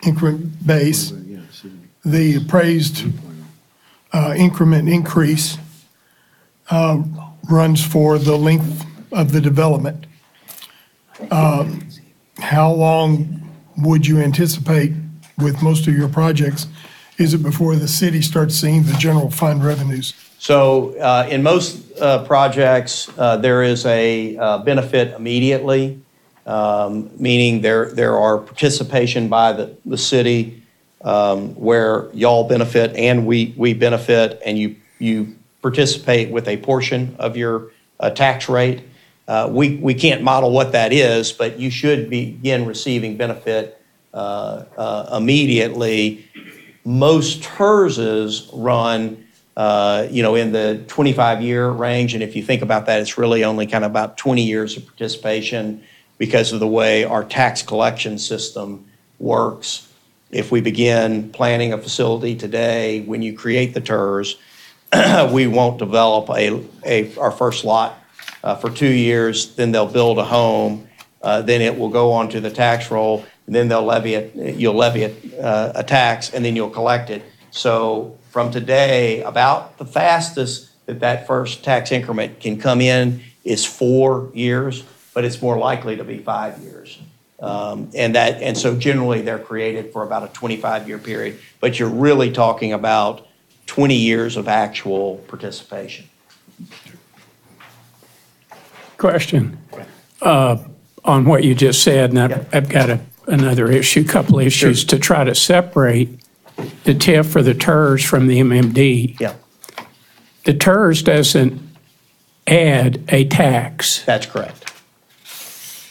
increment base, the appraised increment increase runs for the length of the development. How long would you anticipate with most of your projects? Is it before the city starts seeing the general fund revenues? So in most projects, there is a benefit immediately, meaning there are participation by the city where y'all benefit and we benefit, and you participate with a portion of your tax rate. We can't model what that is, but you should begin receiving benefit immediately. Most TERSs run in the 25-year range, and if you think about that, it's really only kind of about 20 years of participation because of the way our tax collection system works. If we begin planning a facility today, when you create the TERS, we won't develop our first lot for 2 years, then they'll build a home, then it will go onto the tax roll, and then you'll levy a tax, and then you'll collect it. So from today, about the fastest that first tax increment can come in is 4 years, but it's more likely to be 5 years. And so generally they're created for about a 25-year period, but you're really talking about 20 years of actual participation. Question on what you just said, and I've got another issue, couple issues to try to separate the TIF or the TERS from the MMD. Yeah, The TERS doesn't add a tax. that's correct.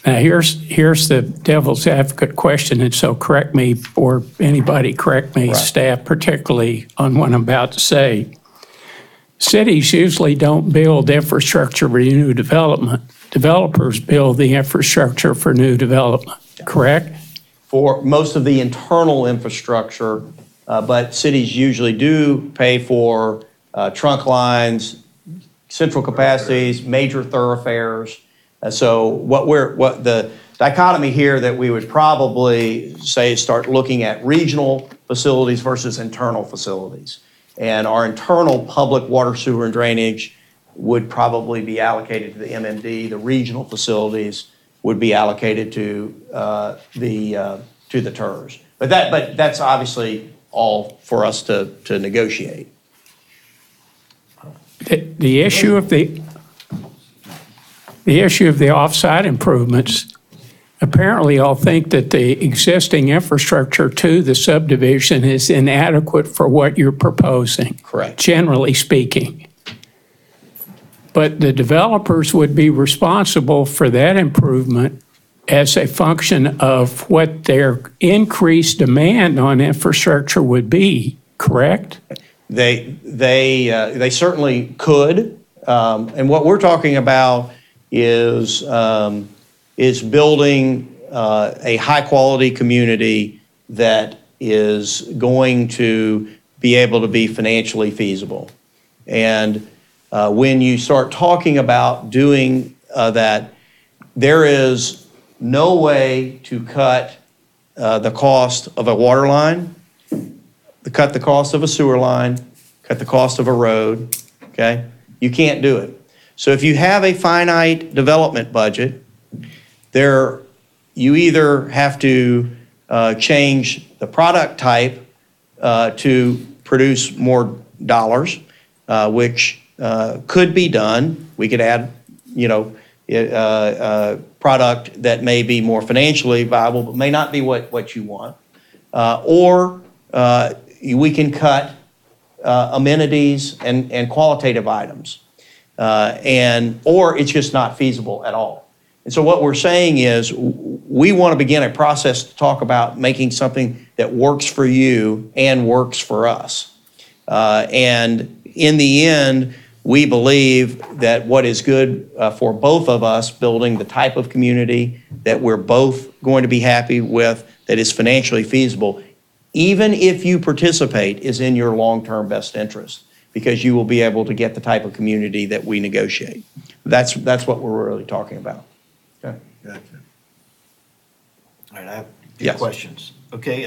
Now, here's the devil's advocate question, and so correct me, or anybody correct me, Right. staff, particularly on what I'm about to say. Cities usually don't build infrastructure for new development. Developers build the infrastructure for new development, correct? For most of the internal infrastructure, but cities usually do pay for trunk lines, central capacities, major thoroughfares. So what the dichotomy here that we would probably say is start looking at regional facilities versus internal facilities. And our internal public water, sewer, and drainage would probably be allocated to the MMD. The regional facilities would be allocated to the TERS. But that's obviously all for us to negotiate. The issue of the offsite improvements, apparently all think that the existing infrastructure to the subdivision is inadequate for what you're proposing. Correct. Generally speaking. But the developers would be responsible for that improvement as a function of what their increased demand on infrastructure would be, correct? They certainly could. And what we're talking about is building a high-quality community that is going to be able to be financially feasible. And when you start talking about doing that, there is no way to cut the cost of a water line, cut the cost of a sewer line, cut the cost of a road, okay? You can't do it. So if you have a finite development budget, you either have to change the product type to produce more dollars, which could be done. We could add, product that may be more financially viable, but may not be what you want. Or we can cut amenities and qualitative items, or it's just not feasible at all. And so what we're saying is we want to begin a process to talk about making something that works for you and works for us. And in the end, we believe that what is good for both of us, building the type of community that we're both going to be happy with, that is financially feasible, even if you participate, is in your long-term best interest, because you will be able to get the type of community that we negotiate. That's what we're really talking about. Okay. Gotcha. All right, I have a few Yes. questions. Okay,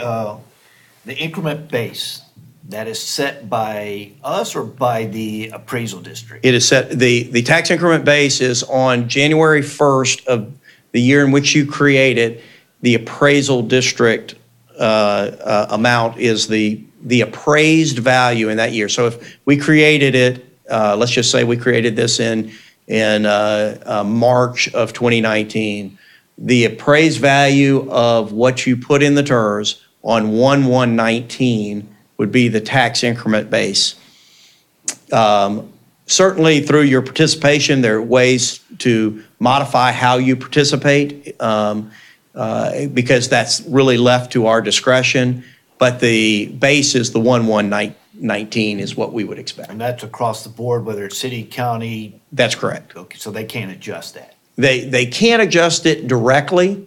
the increment base, that is set by us or by the appraisal district? It is set, the tax increment base is on January 1st of the year in which you create it. The appraisal district amount is the appraised value in that year. So if we created it, let's just say we created this in March of 2019, the appraised value of what you put in the TERS on 1/1/19 would be the tax increment base. Certainly through your participation, there are ways to modify how you participate because that's really left to our discretion. But the base is the 1/1/19 is what we would expect. And that's across the board, whether it's city, county? That's correct. Okay, so they can't adjust that? They can't adjust it directly.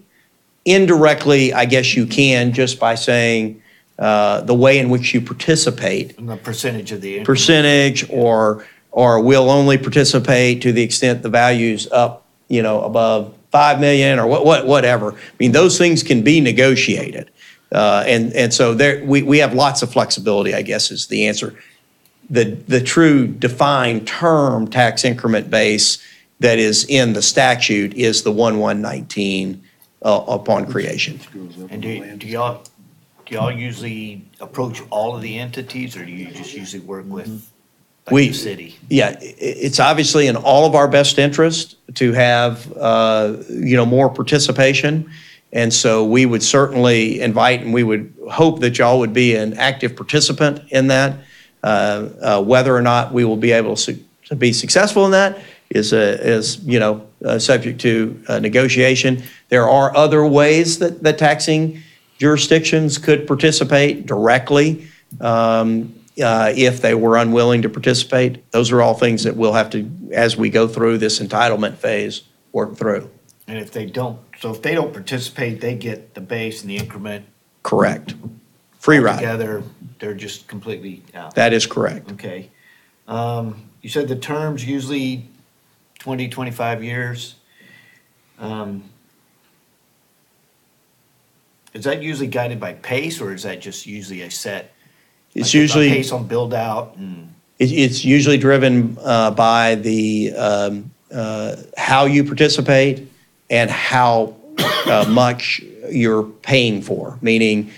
Indirectly, I guess you can, just by saying the way in which you participate. And the percentage of the increment? Percentage, or we'll only participate to the extent the value's up, above 5 million or whatever. I mean, those things can be negotiated. And so we have lots of flexibility, I guess, is the answer. The true defined term tax increment base that is in the statute is the 1/1/19 upon creation. And do y'all usually approach all of the entities, or do you just usually work with the city? Yeah, it's obviously in all of our best interest to have, more participation. And so we would certainly invite, and we would hope that y'all would be an active participant in that. Whether or not we will be able to be successful in that is subject to negotiation. There are other ways that taxing jurisdictions could participate directly if they were unwilling to participate. Those are all things that we'll have to, as we go through this entitlement phase, work through. And if they don't participate, they get the base and the increment? Correct. Free ride. Together, they're just completely out? That is correct. Okay. You said the term's usually 20, 25 years. Is that usually guided by pace, or is that just usually a set? It's usually pace on build out and. It's usually driven by the how you participate and how much you're paying for. Meaning,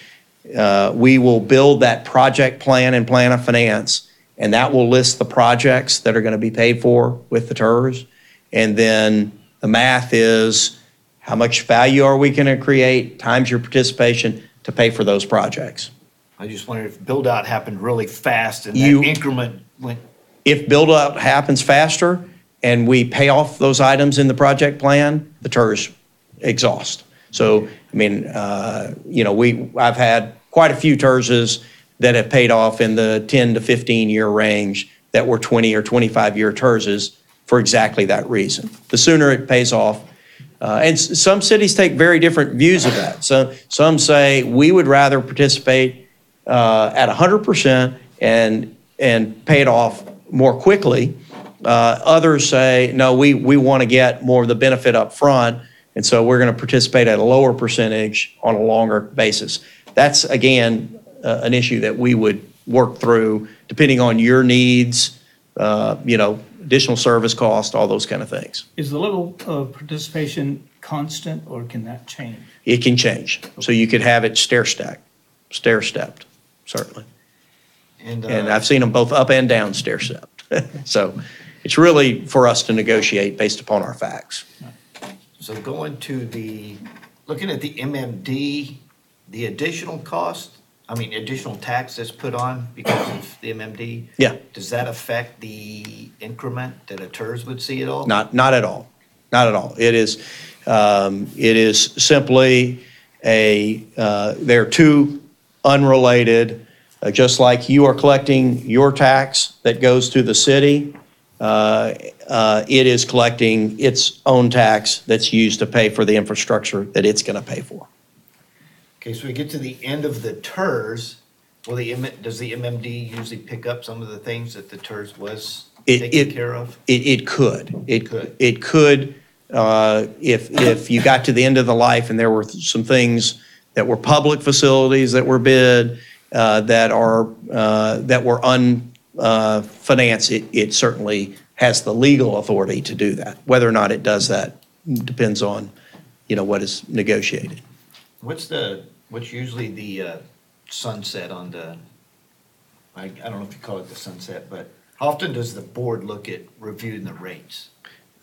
we will build that project plan and plan of finance, and that will list the projects that are going to be paid for with the TERS. And then the math is how much value are we going to create times your participation to pay for those projects. I just wondered if build out happened really fast and that increment went. If build out happens faster and we pay off those items in the project plan, the TERS exhaust. So, I mean, I've had quite a few TERSs that have paid off in the 10 to 15 year range that were 20 or 25 year TERSs for exactly that reason. The sooner it pays off, and some cities take very different views of that. So some say we would rather participate at 100% and pay it off more quickly. Others say, no, we want to get more of the benefit up front, and so we're going to participate at a lower percentage on a longer basis. That's, again, an issue that we would work through depending on your needs, additional service cost, all those kind of things. Is the level of participation constant, or can that change? It can change. So you could have it stair-stepped, certainly. And I've seen them both up and down stair-stepped. So it's really for us to negotiate based upon our facts. So going to looking at the MMD, the additional tax that's put on because of the MMD? Yeah. Does that affect the increment that a TERS would see at all? Not at all. Not at all. It is, It is simply they're two unrelated, just like you are collecting your tax that goes to the city, it is collecting its own tax that's used to pay for the infrastructure that it's going to pay for. Okay, so we get to the end of the TERS. Does the MMD usually pick up some of the things that the TERS was taking care of? It could. Could. It could, if you got to the end of the life and there were some things that were public facilities that were bid, that were unfinanced, it certainly has the legal authority to do that. Whether or not it does that depends on, what is negotiated. What's usually the sunset on the, I don't know if you call it the sunset, but how often does the board look at reviewing the rates?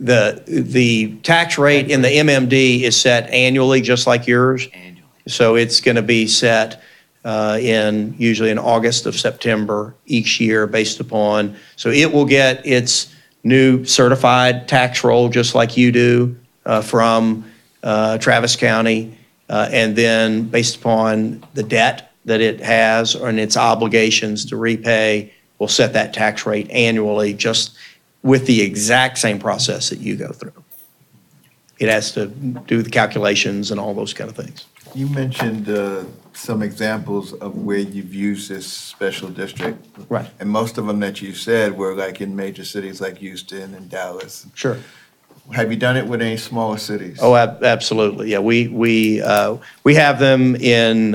The tax rate in the MMD is set annually, just like yours. Annually. So it's going to be set usually in August of September each year based upon, so it will get its new certified tax roll just like you do from Travis County. And then based upon the debt that it has and its obligations to repay, we'll set that tax rate annually just with the exact same process that you go through. It has to do the calculations and all those kind of things. You mentioned some examples of where you've used this special district. Right. And most of them that you said were like in major cities like Houston and Dallas. Sure. Have you done it with any smaller cities? Oh, absolutely. Yeah, we have them in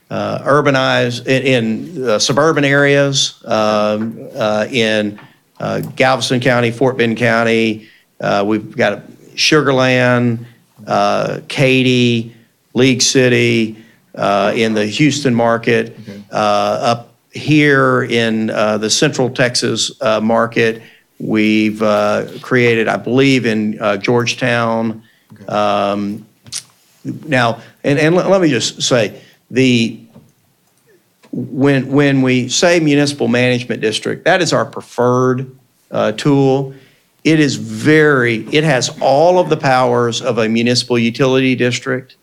urbanized, in suburban areas, in Galveston County, Fort Bend County. We've got Sugar Land, Katy, League City, in the Houston market, up here in the Central Texas market. We've created, I believe, in Georgetown. Now, and let me just say, when we say municipal management district, that is our preferred tool. It has all of the powers of a municipal utility district.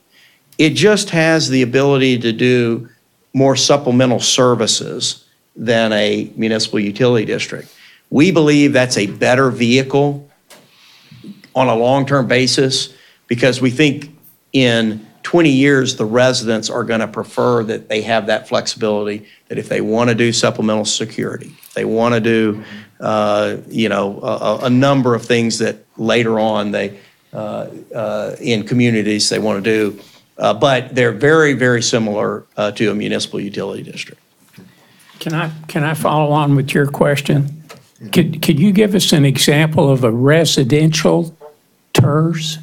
It just has the ability to do more supplemental services than a municipal utility district. We believe that's a better vehicle on a long-term basis because we think in 20 years, the residents are going to prefer that they have that flexibility, that if they want to do supplemental security, if they want to do, a number of things that later on in communities they want to do, but they're very, very similar to a municipal utility district. Can I follow on with your question? Could you give us an example of a residential TERS?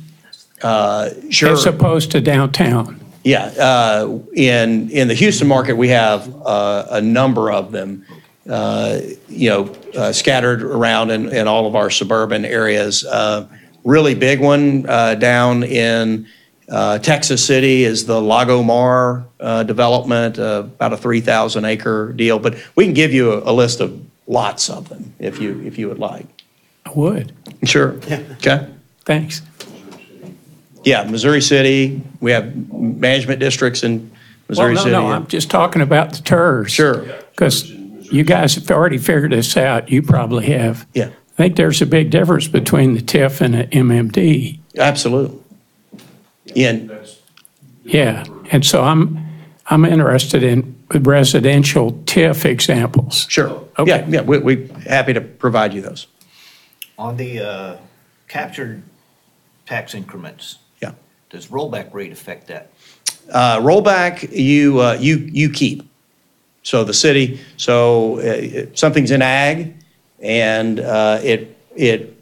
Sure. As opposed to downtown? Yeah. In the Houston market, we have a number of them, scattered around in all of our suburban areas. Really big one down in Texas City is the Lago development, about a 3,000 acre deal. But we can give you a list of lots of them if you would like. I would. Sure. Yeah. Okay. Thanks. Yeah, Missouri City. We have management districts in Missouri City. No, I'm just talking about the TERS. Sure. Because you guys have already figured this out. You probably have. Yeah. I think there's a big difference between the TIF and the MMD. Absolutely. Yeah, and so I'm interested in residential TIF examples. Sure. Okay. Yeah, we're happy to provide you those. On the captured tax increments. Yeah. Does rollback rate affect that? Rollback, you keep. So the city, something's in ag, and it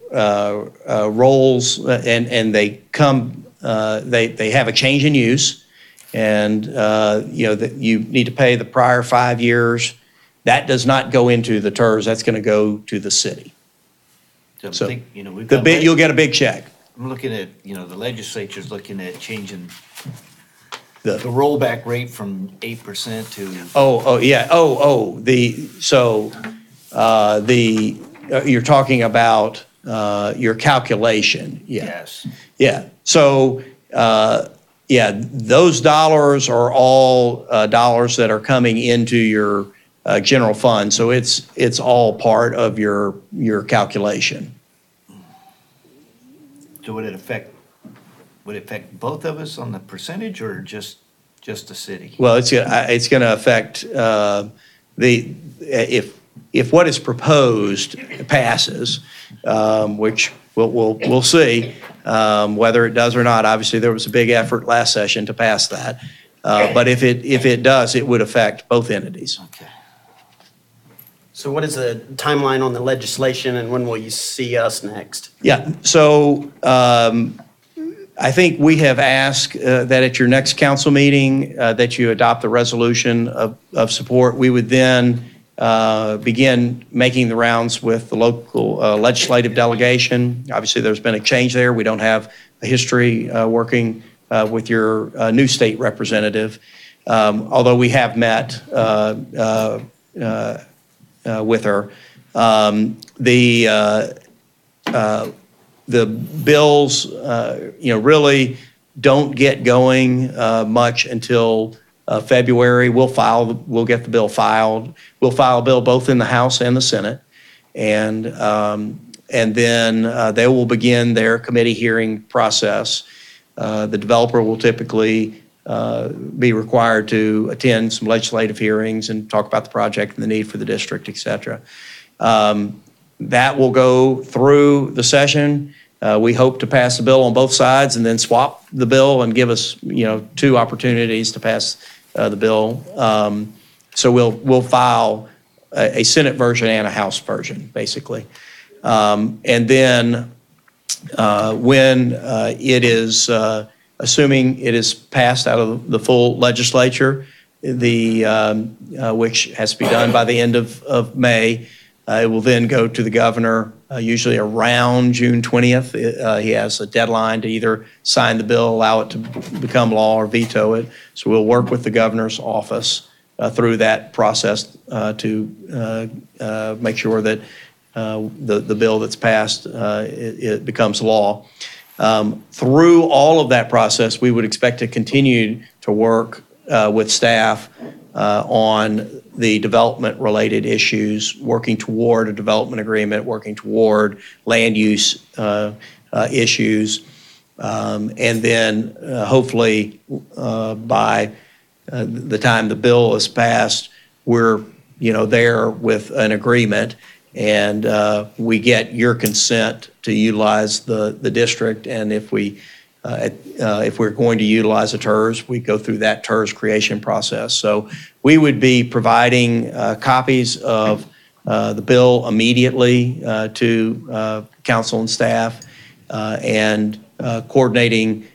rolls, and they come. They have a change in use, and that you need to pay the prior 5 years. That does not go into the TERS. That's going to go to the city. So you'll get a big check. I'm looking at, the legislature's looking at changing the rollback rate from 8% to. You're talking about your calculation. Yeah. Yes. Yeah. So, yeah, those dollars are all dollars that are coming into your general fund. So it's all part of your calculation. So would it affect both of us on the percentage or just the city? Well, it's going to affect if what is proposed passes, which we'll see whether it does or not. Obviously, there was a big effort last session to pass that, but if it does, it would affect both entities. Okay. So what is the timeline on the legislation and when will you see us next? Yeah, so I think we have asked that at your next council meeting that you adopt the resolution of support. We would then begin making the rounds with the local legislative delegation. Obviously, there's been a change there. We don't have a history working with your new state representative, although we have met with her. The bills, really don't get going much until February. We'll get the bill filed. We'll file a bill both in the House and the Senate, and then they will begin their committee hearing process. The developer will typically be required to attend some legislative hearings and talk about the project and the need for the district, et cetera. That will go through the session. We hope to pass the bill on both sides and then swap the bill and give us, 2 opportunities to pass the bill. So we'll file a Senate version and a House version, basically. And then when it is, assuming it is passed out of the full legislature, which has to be done by the end of May, it will then go to the governor, usually around June 20th. He has a deadline to either sign the bill, allow it to become law, or veto it. So we'll work with the governor's office through that process to make sure that the bill that's passed, it becomes law. Through all of that process, we would expect to continue to work with staff on the development-related issues, working toward a development agreement, working toward land use issues, and then hopefully by the time the bill is passed, we're there with an agreement, and we get your consent to utilize the district, and if we're going to utilize a TERS, we go through that TERS creation process. So we would be providing copies of the bill immediately to council and staff and coordinating.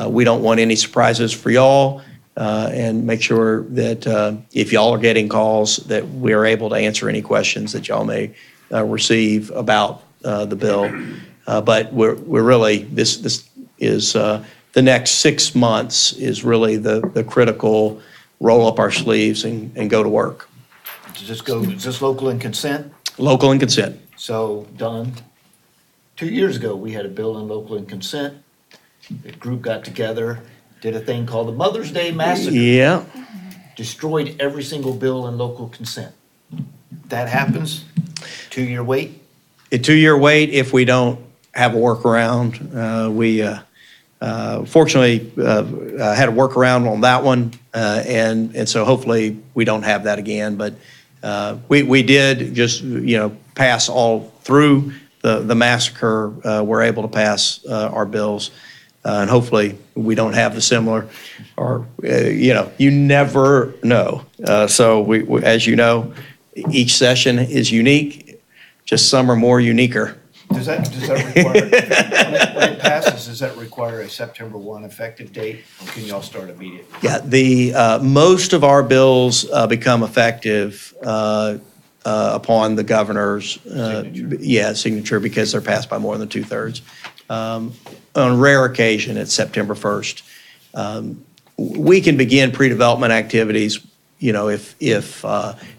We don't want any surprises for y'all, and make sure that if y'all are getting calls, that we are able to answer any questions that y'all may receive about the bill. But we're really, this is the next 6 months is really the critical roll up our sleeves and go to work. Is this local and consent? Local and consent. So, Don, 2 years ago, we had a bill in local and consent. The group got together, did a thing called the Mother's Day Massacre. Yeah. Destroyed every single bill in local consent. That happens, 2-year wait? A 2-year wait if we don't have a workaround. We fortunately had a workaround on that one, and so hopefully we don't have that again. But we did just pass all through the massacre. We're able to pass our bills, and hopefully we don't have the similar, or you never know. So we, as you know, each session is unique. Just some are more uniquer. Does that require, when it passes, does that require a September 1 effective date, or can y'all start immediately? Yeah, the most of our bills become effective upon the governor's signature because they're passed by more than 2/3. On rare occasion, it's September 1st. We can begin pre-development activities,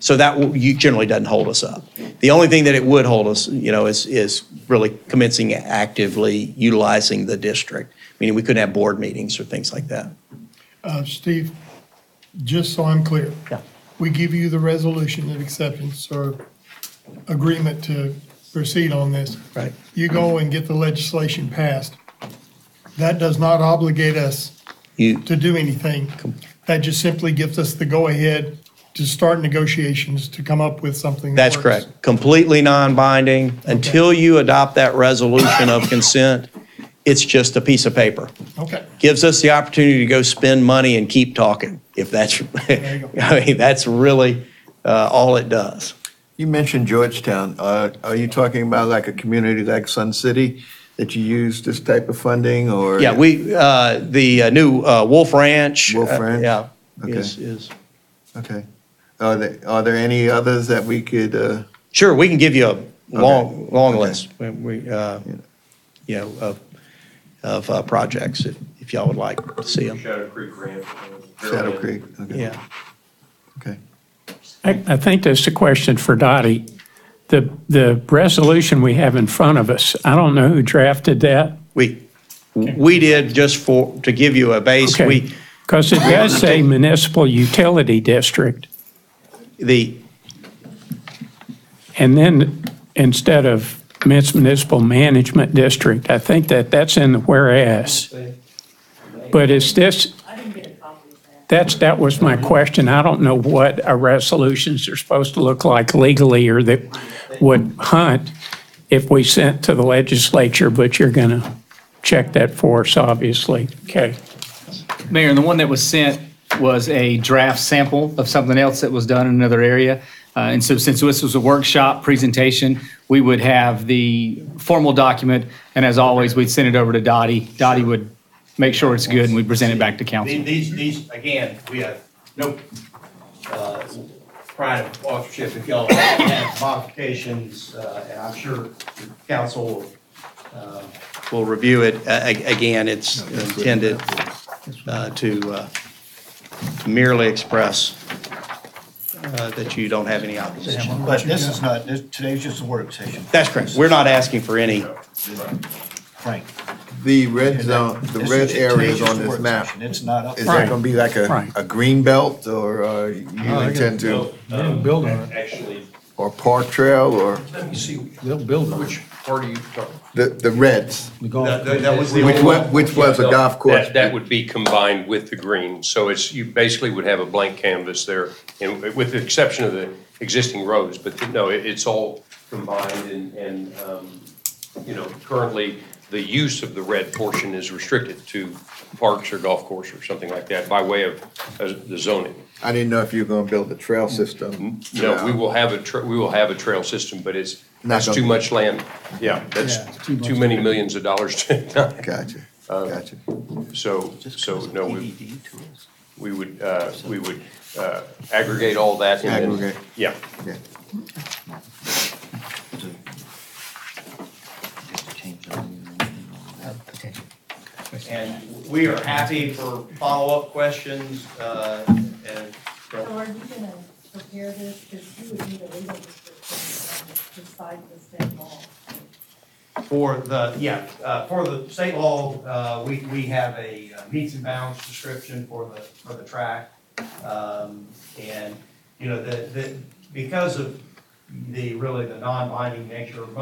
So that generally doesn't hold us up. The only thing that it would hold us, is really commencing actively utilizing the district, meaning we couldn't have board meetings or things like that. Steve, just so I'm clear. Yeah. We give you the resolution of acceptance or agreement to proceed on this. Right. You go and get the legislation passed. That does not obligate us to do anything. That just simply gives us the go-ahead to start negotiations to come up with something that That's works. correct. Completely non-binding. Until you adopt that resolution of consent, it's just a piece of paper. Okay. Gives us the opportunity to go spend money and keep talking, if that's, I mean, that's really all it does. You mentioned Georgetown. Are you talking about like a community like Sun City that you use this type of funding, or? Yeah, the new Wolf Ranch. Wolf Ranch? Yeah. Okay. Is. Okay. Are there any others that we could? Sure, we can give you a long Okay. list. Of projects, if y'all would like to see them. Shadow Creek Ranch. Shadow Creek, okay. Yeah. Okay. I think that's a question for Dottie. The resolution we have in front of us, I don't know who drafted that. We did just to give you a base. Okay. Because it does say municipal utility district. And then instead of municipal management district, I think that's in the whereas. But is this, that was my question. I don't know what our resolutions are supposed to look like legally or that would hunt if we sent to the legislature, but you're going to check that for us, obviously. Okay. Mayor, the one that was sent was a draft sample of something else that was done in another area. And so since this was a workshop presentation, we would have the formal document, and as always, we'd send it over to Dottie. Dottie would make sure it's good, and we'd present it back to council. These again, we have no pride of authorship if y'all have modifications, and I'm sure the council will review it. Again, it's intended to merely express that you don't have any opposition. But this is not, today's just a work session. That's correct. We're not asking for any. Frank. The red zone, the red areas on this map, It's not up. is that gonna be like a green belt, or you intend to, Build on it. Actually, or park trail, or let me see, They'll build on it. which part are you talking? the reds? That was the Which was a golf course? That would be combined with the green, so you basically would have a blank canvas there, and with the exception of the existing roads, but no, it's all combined, and currently, the use of the red portion is restricted to parks or golf course or something like that by way of the zoning. I didn't know if you were gonna build a trail system. No, we will have a trail system, but that's too much land. Yeah, that's too many millions of dollars to. Gotcha. So no, we would aggregate all that. And then- Aggregate. Yeah. Yeah. And we are happy for follow-up questions, and. So are you gonna prepare this, because you would need a legal description beside the state law? For the state law, we have a meets and bounds description for the track. And, because of the non-binding nature of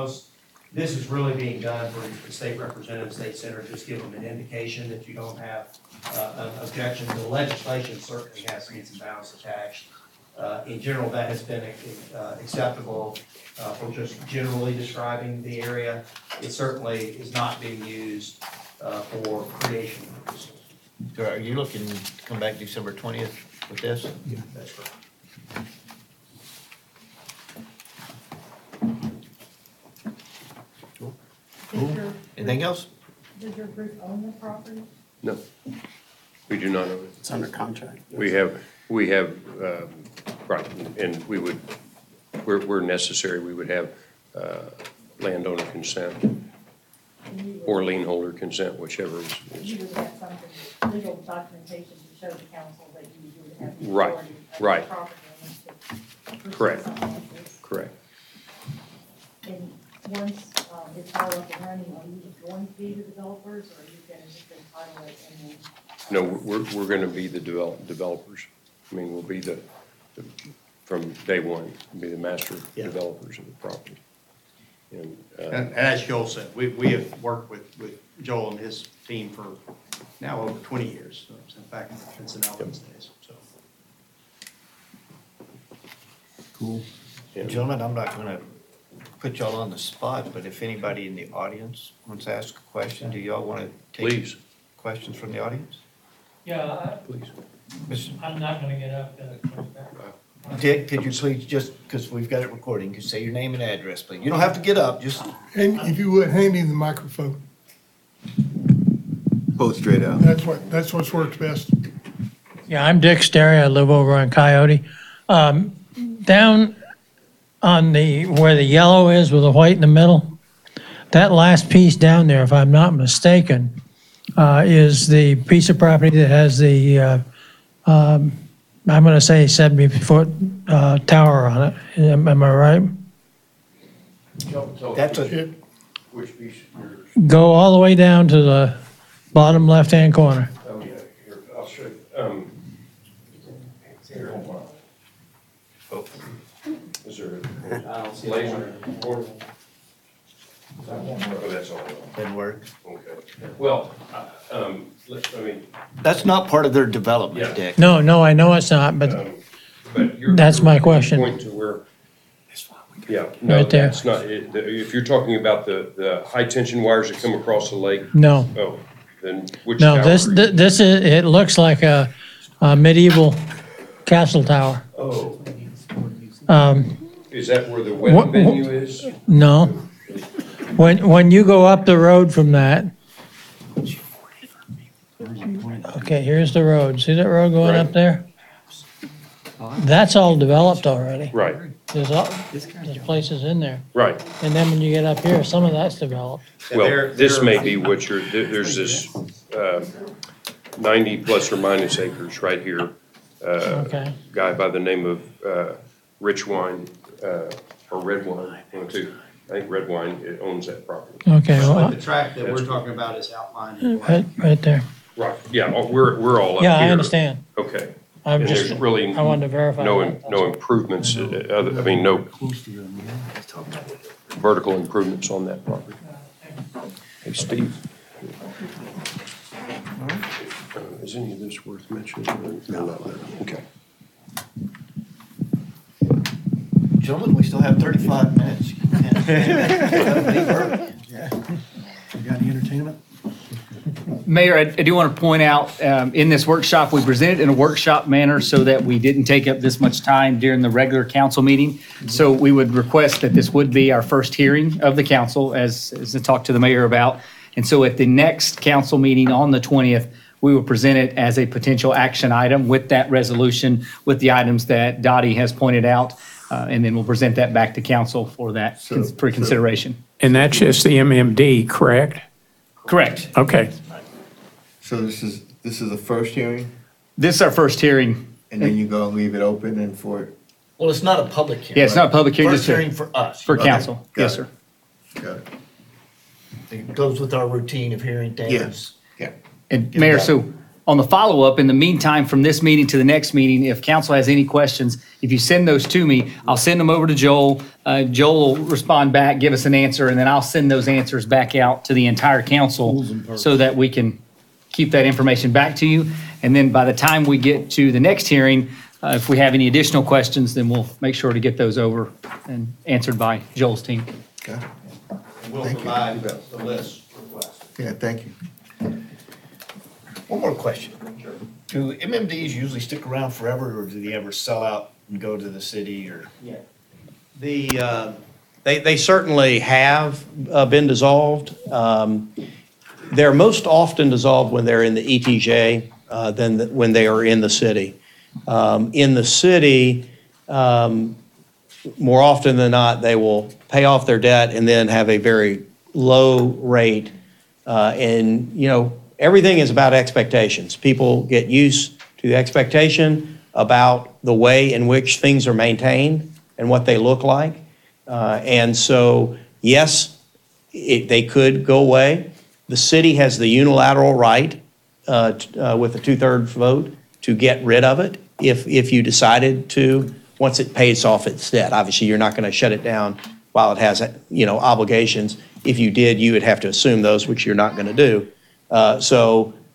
this is really being done for the state representative, state senator, just give them an indication that you don't have an objection. The legislation certainly has meets and bounds attached. In general, that has been acceptable for just generally describing the area. It certainly is not being used for creation purposes. So are you looking to come back December 20th with this? Yeah, that's correct. Anything else? Does your group own the property? No, we do not own it. It's under contract. We have, right, and where necessary, we would have landowner consent or lien holder consent, whichever is. You would have something, legal documentation to show the council that you would have the Right, authority of the right. property owners to pursue Correct. something like this. Correct. And once it's all up and running, are you going to be the developers, or are you going to just entitle it and then? No, we're going to be the developers. I mean, we'll be from day one, be the master developers of the property. And as Joel said, we have worked with Joel and his team for now over 20 years, so in fact, since the Alvin's days, so. Cool. Gentlemen, I'm not gonna put y'all on the spot, but if anybody in the audience wants to ask a question, do y'all want to take Please. questions from the audience? Yeah, Please. I'm not gonna get up back. Dick, could you please, just because we've got it recording, could you say your name and address, please? You don't have to get up, just. And if you would, hand him the microphone. Both straight out. That's what works best. Yeah, I'm Dick Sterry. I live over on Coyote. Down on where the yellow is with the white in the middle, that last piece down there, if I'm not mistaken, is the piece of property that has the, I'm going to say 70-foot tower on it. Am I right? That's a, Which piece? Go all the way down to the bottom left-hand corner. Oh, yeah, here, I'll show you. Here, hold on. Oh. Is there a laser? Oh, that's all. didn't work. Okay. Well, I mean, That's not part of their development, Yeah. Dick. No, I know it's not, but but you're. That's my you're question. Point to where. Yeah, no, Right there. that's not, if you're talking about the high-tension wires that come across the lake. no. Oh, then which No, tower? this, are you- this is, it looks like a medieval castle tower. Oh, Um, is that where the What- wedding venue is? no. When you go up the road from that, okay, here's the road. See that road going up there? That's all developed already. Right, There's places in there. right. And then when you get up here, some of that's developed. Well, this may be what there's this 90 plus or minus acres right here. Okay. Guy by the name of Rich Wine, or Red Wine, one or two. I think Red Wine owns that property. Okay, well, The track that we're talking about is outlined. right there. Right, yeah, we're all up here. Yeah, I understand. Okay. I'm And just, there's really I wanted to verify. no, that. no improvements, no vertical improvements on that property. Hey, Steve. Is any of this worth mentioning? No, not really. Okay. Gentlemen, we still have 35 minutes. You got any entertainment? Mayor, I do want to point out, in this workshop, we presented in a workshop manner so that we didn't take up this much time during the regular council meeting. So we would request that this would be our first hearing of the council, as I talked to the mayor about. And so at the next council meeting on the 20th, we will present it as a potential action item with that resolution, with the items that Dottie has pointed out. And then we'll present that back to council for that, for consideration. And that's just the MMD, correct? Correct. Okay. So this is the first hearing, This is our first hearing. and then you go and leave it open and for, Well, it's not a public hearing. Yeah, it's not a public hearing, First just a- hearing for us. For Okay, council. got Yes, it. sir. got it. It goes with our routine of hearing things. Yes. Yeah. And Give Mayor, that. so on the follow-up, in the meantime, from this meeting to the next meeting, if council has any questions, if you send those to me, I'll send them over to Joel. Joel will respond back, give us an answer, and then I'll send those answers back out to the entire council so that we can keep that information back to you. And then by the time we get to the next hearing, if we have any additional questions, then we'll make sure to get those over and answered by Joel's team. Okay. We'll Thank you. provide the list request. Yeah, thank you. One more question. Do MMDs usually stick around forever, or do they ever sell out and go to the city, or? They certainly have been dissolved. They're most often dissolved when they're in the ETJ than when they are in the city. In the city, more often than not, they will pay off their debt and then have a very low rate. And, everything is about expectations. People get used to the expectation about the way in which things are maintained and what they look like. And so, yes, they could go away. The city has the unilateral right with a 2/3 vote to get rid of it if you decided to, once it pays off its debt. Obviously, you're not going to shut it down while it has, obligations. If you did, you would have to assume those, which you're not going to do.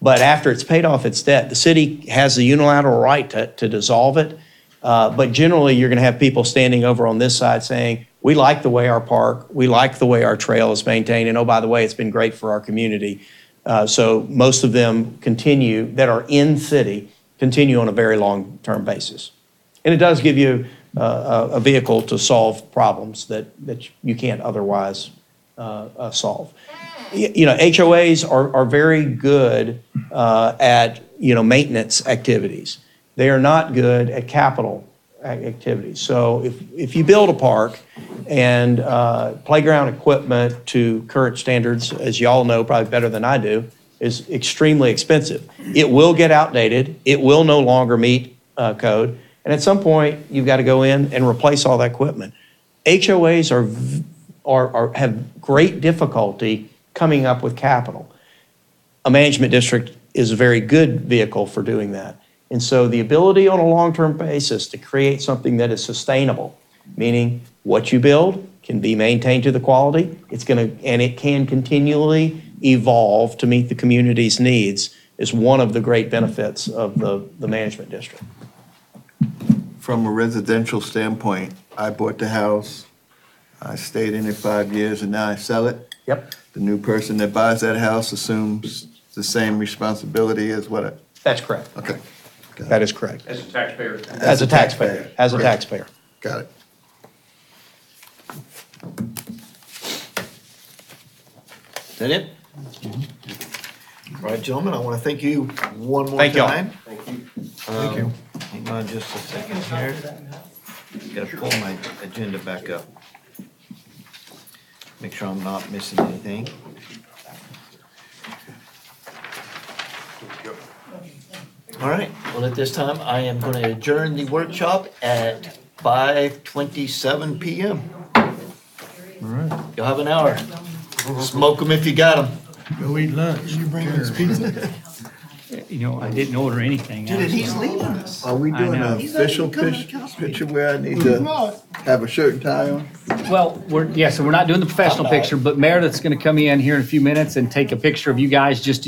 But after it's paid off its debt, the city has the unilateral right to dissolve it. But generally, you're going to have people standing over on this side saying, we like the way our park, we like the way our trail is maintained, and oh, by the way, it's been great for our community. So most of them continue, that are in city, continue on a very long-term basis. And it does give you a vehicle to solve problems that you can't otherwise solve. HOAs are very good at, maintenance activities. They are not good at capital activities. So if you build a park and playground equipment to current standards, as you all know probably better than I do, is extremely expensive. It will get outdated. It will no longer meet code. And at some point, you've got to go in and replace all that equipment. HOAs have great difficulty coming up with capital. A management district is a very good vehicle for doing that. And so the ability on a long-term basis to create something that is sustainable, meaning what you build can be maintained to the quality, and it can continually evolve to meet the community's needs, is one of the great benefits of the management district. From a residential standpoint, I bought the house, I stayed in it 5 years, and now I sell it. Yep. The new person that buys that house assumes the same responsibility as what? That's correct. Okay. That is correct. As a taxpayer. As a taxpayer. As a Right. taxpayer. Got it. Is that it? All right, gentlemen, I want to thank you one more Thank y'all. time. Thank you. Thank you. Hang on just a second here. Got to pull my agenda back up. Make sure I'm not missing anything. All right, well, at this time, I am going to adjourn the workshop at 5:27 PM. All right. You'll have an hour. Smoke them if you got them. Go eat lunch. You bring us pizza? I didn't order anything. Dude, he's leaving us. Are we doing know. an official picture where I need to have a shirt and tie on? Well, so we're not doing the professional picture, but Meredith's going to come in here in a few minutes and take a picture of you guys just to